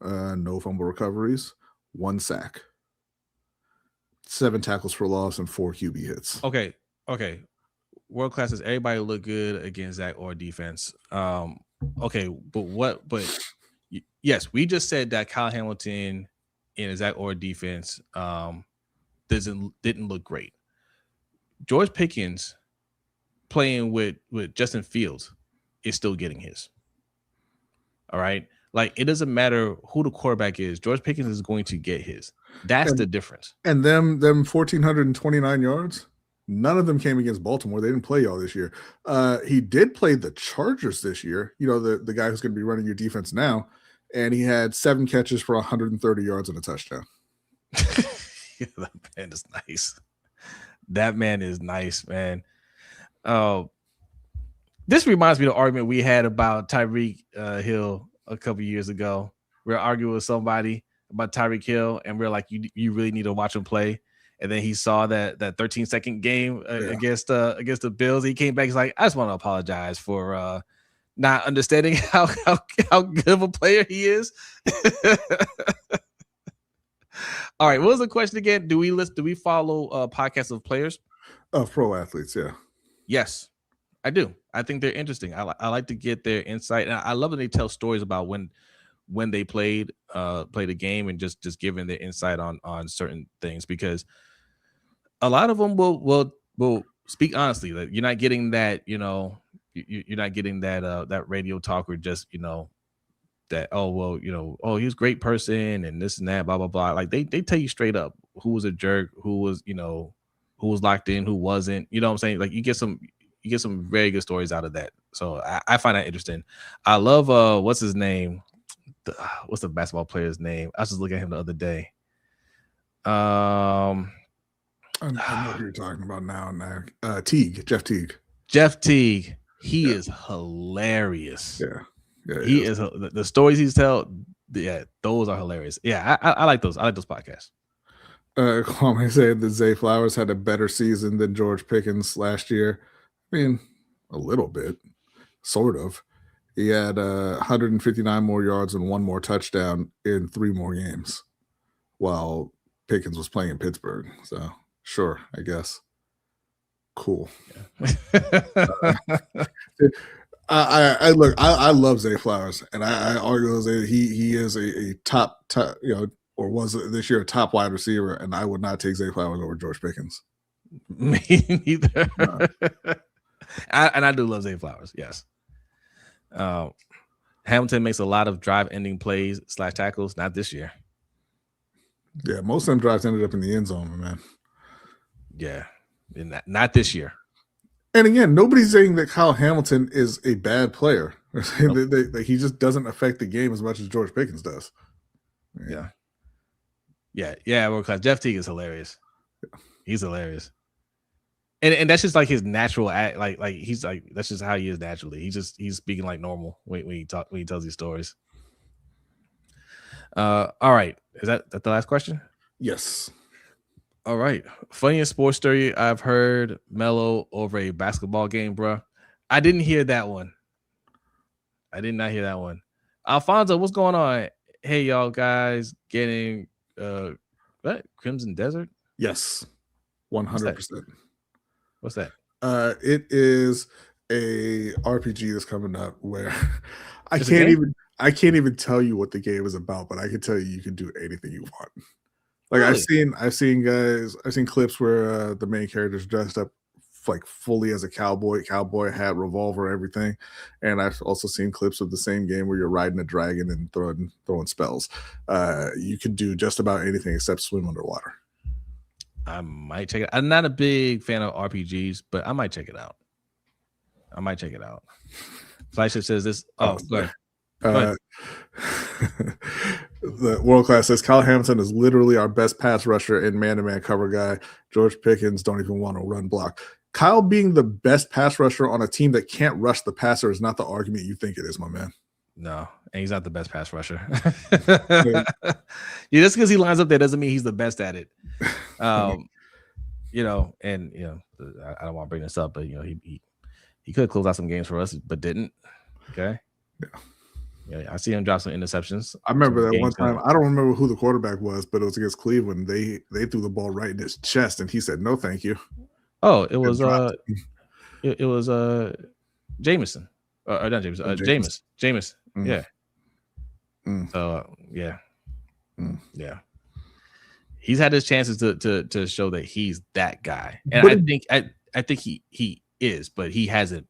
no fumble recoveries, 1 sack, 7 tackles for loss, and 4 QB hits. Okay. World class is everybody look good against Zach Orr defense. Okay, but yes, we just said that Kyle Hamilton in a Zach Orr defense didn't look great. George Pickens playing with Justin Fields is still getting his. All right. Like, it doesn't matter who the quarterback is. George Pickens is going to get his. That's the difference. And them 1,429 yards, none of them came against Baltimore. They didn't play y'all this year. He did play the Chargers this year, the guy who's going to be running your defense now, and he had 7 catches for 130 yards and a touchdown. Yeah, that man is nice. That man is nice, man. This reminds me of the argument we had about Tyreek Hill a couple years ago. We were arguing with somebody about Tyreek Hill, and we're like, you really need to watch him play. And then he saw that 13-second game against the Bills. He came back. He's like, I just want to apologize for not understanding how good of a player he is. All right, what was the question again? Do we follow podcasts of players? Of pro athletes, yeah. Yes, I do. I think they're interesting. I like to get their insight, and I love when they tell stories about when they played the game, and just giving their insight on certain things, because a lot of them will speak honestly. That you're not getting that, you're not getting that radio talk, or just that, oh well, he was a great person and this and that, blah blah blah. Like they tell you straight up who was a jerk, who was locked in, who wasn't. You know what I'm saying? Like you get some very good stories out of that. So I find that interesting. I love what's his name? What's the basketball player's name? I was just looking at him the other day. I know who you're talking about now. Jeff Teague. Jeff Teague. He is hilarious. Yeah, he is. The stories he's tell. Yeah, those are hilarious. Yeah, I like those. I like those podcasts. Kwame said that Zay Flowers had a better season than George Pickens last year. I mean, a little bit, sort of. He had 159 more yards and 1 more touchdown in 3 more games, while Pickens was playing in Pittsburgh. So, sure, I guess. Cool. Yeah. I love Zay Flowers, and I argue that he is a top, or was this year a top wide receiver, and I would not take Zay Flowers over George Pickens. Me neither. I do love Zay Flowers. Yes. Hamilton makes a lot of drive-ending plays / tackles. Not this year. Yeah, most of them drives ended up in the end zone, man. Yeah, not this year. And again, nobody's saying that Kyle Hamilton is a bad player. Nope. He just doesn't affect the game as much as George Pickens does. Yeah. Well, because Jeff Teague is hilarious. Yeah. He's hilarious. And that's just like his natural act. Like he's like, that's just how he is naturally. He's speaking like normal when he tells these stories. All right. Is that the last question? Yes. All right. Funniest sports story I've heard: Melo over a basketball game, bro. I didn't hear that one. I did not hear that one. Alfonso, what's going on? Hey, y'all guys getting what? Crimson Desert? Yes. 100%. What's that? It is a RPG that's coming up where I can't even tell you what the game is about, but I can tell you can do anything you want. Like really? I've seen clips where the main character's dressed up like fully as a cowboy hat, revolver, everything. And I've also seen clips of the same game where you're riding a dragon and throwing spells. You can do just about anything except swim underwater. I might check it. I'm not a big fan of RPGs, but I might check it out. Flagship says this. Oh, go ahead. The World Class says Kyle Hamilton is literally our best pass rusher and man-to-man cover guy. George Pickens don't even want to run block. Kyle being the best pass rusher on a team that can't rush the passer is not the argument you think it is, my man. No, and he's not the best pass rusher. Just because he lines up there doesn't mean he's the best at it. I don't want to bring this up, but he could close out some games for us, but didn't. Okay. Yeah, I see him drop some interceptions. I remember that one time. I don't remember who the quarterback was, but it was against Cleveland. They threw the ball right in his chest, and he said, "No, thank you." Oh, it was Jameson, not Jameson. Jameis. Yeah. So yeah. He's had his chances to show that he's that guy, and I think he is, but he hasn't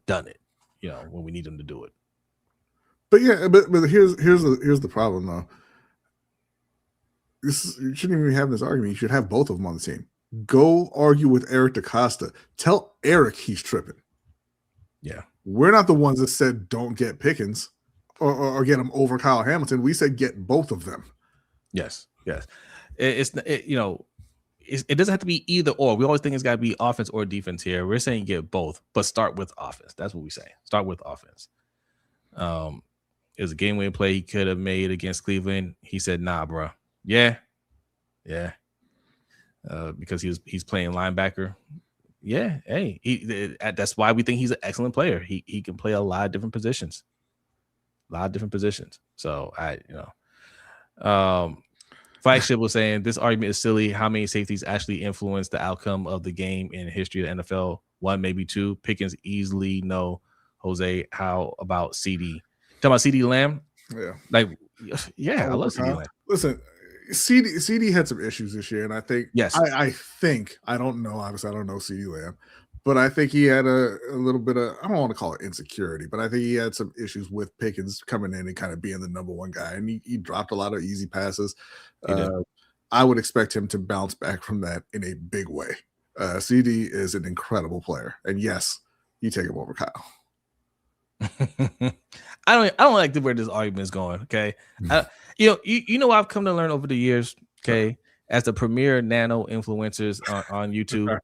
done it. When we need him to do it. But yeah, but here's the problem though. You shouldn't even be having this argument. You should have both of them on the team. Go argue with Eric DaCosta. Tell Eric he's tripping. Yeah, we're not the ones that said don't get Pickens or get him over Kyle Hamilton. We said get both of them. Yes. It doesn't have to be either or. We always think it's got to be offense or defense here. We're saying get both, but start with offense. That's what we say. Start with offense. It was a game-winning play he could have made against Cleveland. He said, "Nah, bro." Yeah. Because he's playing linebacker. Yeah. Hey, that's why we think he's an excellent player. He can play a lot of different positions. So Flagship was saying this argument is silly. How many safeties actually influence the outcome of the game in history of the NFL? 1, maybe 2. Pickens easily no. Jose, how about CD? Talking about CD Lamb? Yeah. I love CD Lamb. Listen, CD had some issues this year, and I think yes. I don't know. Obviously, I don't know CD Lamb, But I think he had a little bit of, I don't want to call it insecurity, but I think he had some issues with Pickens coming in and kind of being the number one guy. And he dropped a lot of easy passes. I would expect him to bounce back from that in a big way. CD is an incredible player. And yes, you take him over Kyle. I don't like where this argument is going. Okay. You know, I've come to learn over the years, okay, as the premier nano influencers on YouTube,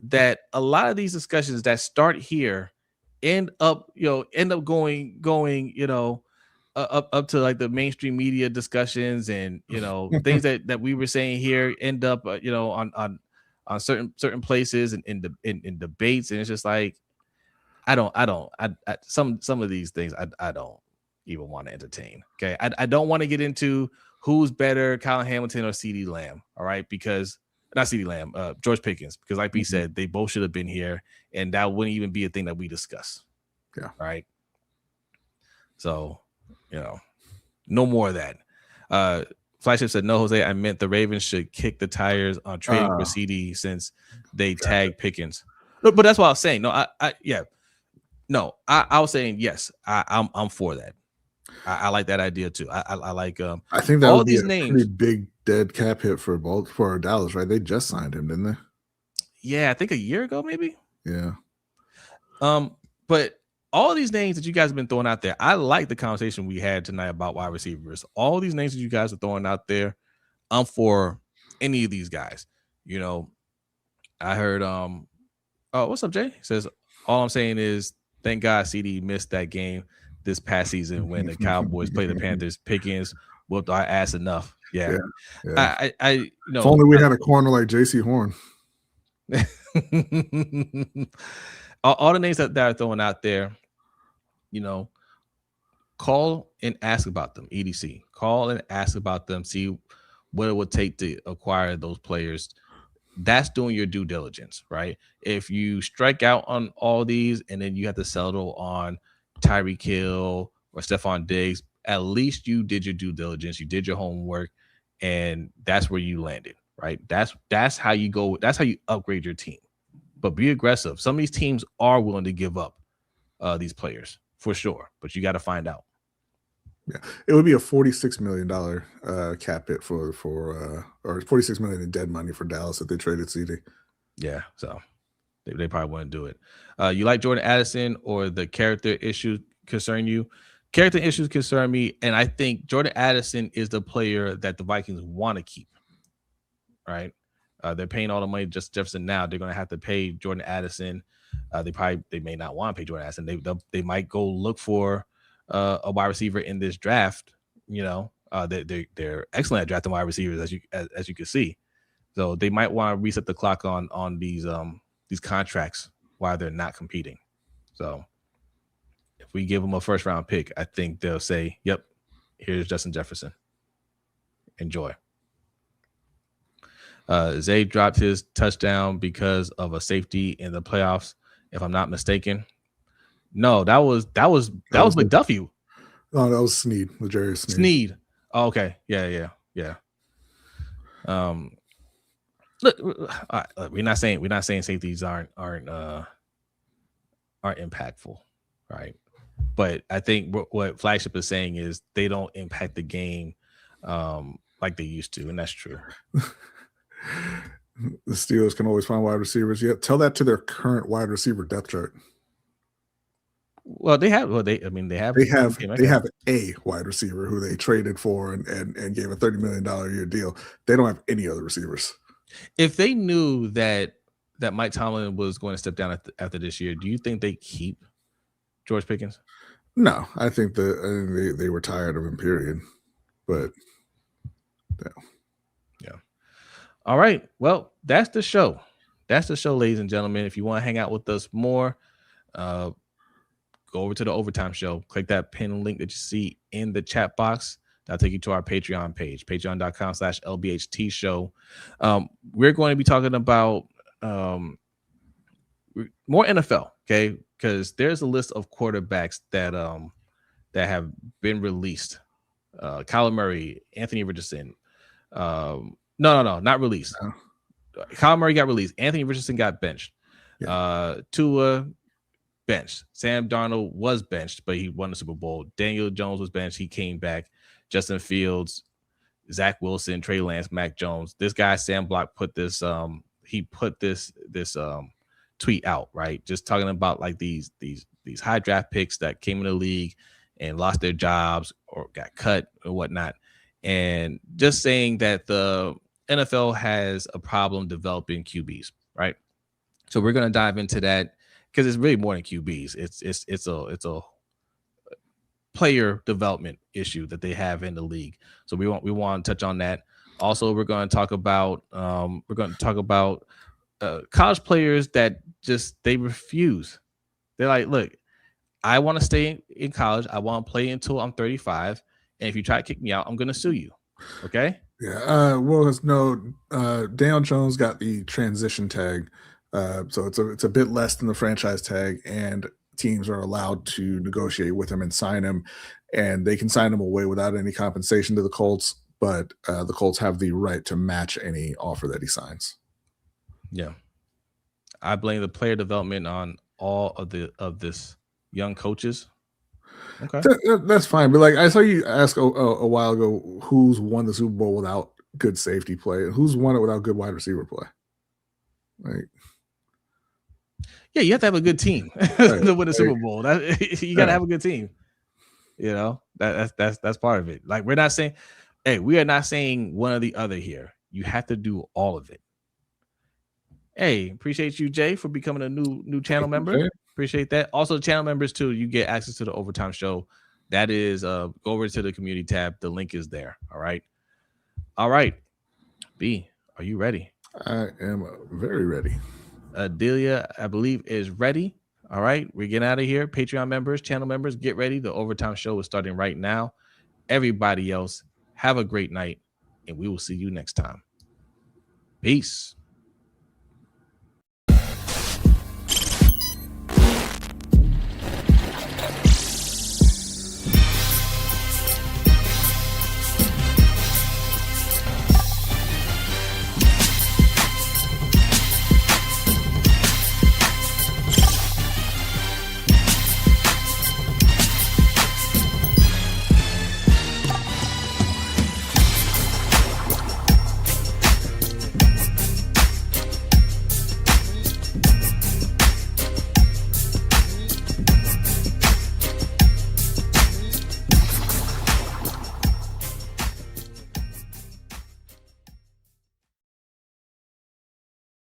that a lot of these discussions that start here end up going, up to like the mainstream media discussions, and things that we were saying here end up on certain places and in debates, and it's just like some of these things I don't even want to entertain. Okay, I don't want to get into who's better, Kyle Hamilton or CeeDee Lamb. All right, because not CeeDee Lamb, George Pickens, because like we said, they both should have been here, and that wouldn't even be a thing that we discuss. Yeah. Right. So, no more of that. Flagship said, no, Jose, I meant the Ravens should kick the tires on trading for CD since they tagged Pickens. But that's what I was saying. No, I was saying yes. I'm for that. I like that idea too. I like I think that all would these be a names. pretty big dead cap hit for Dallas, right? They just signed him, didn't they? Yeah, I think a year ago, maybe. Yeah. But all these names that you guys have been throwing out there, I like the conversation we had tonight about wide receivers. All these names that you guys are throwing out there, I'm for any of these guys. I heard what's up, Jay? He says, all I'm saying is thank God CD missed that game this past season when the Cowboys played the Panthers. Pickens whooped our ass enough. Yeah. I if only we had a corner like JC Horn. all the names that are throwing out there, call and ask about them. EDC, call and ask about them. See what it would take to acquire those players. That's doing your due diligence, right? If you strike out on all these and then you have to settle on Tyreek Hill or Stephon Diggs, at least you did your due diligence, you did your homework, and that's where you landed, right? That's how you go. That's how you upgrade your team. But be aggressive. Some of these teams are willing to give up these players for sure, but you got to find out. Yeah, it would be a $46 million cap hit for or $46 million in dead money for Dallas if they traded CD. Yeah, so they probably wouldn't do it. You like Jordan Addison, or the character issues concern you? Character issues concern me, and I think Jordan Addison is the player that the Vikings want to keep. Right? They're paying all the money to Jefferson now. They're going to have to pay Jordan Addison. They may not want to pay Jordan Addison. They might go look for a wide receiver in this draft. They're excellent at drafting wide receivers, as you can see. So they might want to reset the clock on these contracts while they're not competing. So if we give them a first round pick, I think they'll say, "Yep, here's Justin Jefferson. Enjoy." Zay dropped his touchdown because of a safety in the playoffs, if I'm not mistaken. No, that was McDuffie. No, that was Sneed, L'Jarius Sneed. Sneed. Oh, okay. Yeah. Look, we're not saying safeties aren't impactful, right? But I think what Flagship is saying is they don't impact the game like they used to, and that's true. The Steelers can always find wide receivers. Yeah, tell that to their current wide receiver depth chart. Well, they have a wide receiver who they traded for and gave a $30 million a year deal. They don't have any other receivers. If they knew that Mike Tomlin was going to step down after this year, do you think they keep George Pickens? No, I think they were tired of him, period. But yeah. All right. Well, that's the show. That's the show, ladies and gentlemen. If you want to hang out with us more, go over to the Overtime Show. Click that pin link that you see in the chat box. That'll take you to our Patreon page, patreon.com/LBHTShow. We're going to be talking about more NFL, okay? Because there's a list of quarterbacks that have been released. Kyler Murray, Anthony Richardson. No, not released. Kyler Murray got released. Anthony Richardson got benched. Tua benched. Sam Darnold was benched, but he won the Super Bowl. Daniel Jones was benched. He came back. Justin Fields, Zach Wilson, Trey Lance, Mac Jones. This guy Sam Block put this tweet out, right? Just talking about like these high draft picks that came in the league and lost their jobs or got cut or whatnot, and just saying that the NFL has a problem developing QBs, right? So we're gonna dive into that because it's really more than QBs. It's a player development issue that they have in the league. So we want to touch on that. Also, we're going to talk about college players that just they refuse. They're like, look, I want to stay in college. I want to play until I'm 35, and if you try to kick me out, I'm going to sue you. Okay? Yeah. Daniel Jones got the transition tag, so it's a bit less than the franchise tag, and teams are allowed to negotiate with him and sign him, and they can sign him away without any compensation to the Colts. But the Colts have the right to match any offer that he signs. Yeah, I blame the player development on all of this young coaches. Okay, that's fine. But like I saw you ask a while ago, who's won the Super Bowl without good safety play, and who's won it without good wide receiver play? Like, yeah, you have to have a good team to win a Super Bowl. You got to have a good team. You know, that's part of it. Like, we're not saying, hey, we are not saying one or the other here. You have to do all of it. Hey, appreciate you, Jay, for becoming a new channel member. Jay. Appreciate that. Also, channel members too, you get access to the Overtime Show. That is, go over to the community tab. The link is there. All right. B, are you ready? I am very ready. Delia, I believe, is ready. All right, we're getting out of here. Patreon members, channel members, get ready. The Overtime Show is starting right now. Everybody else, have a great night, and we will see you next time. Peace.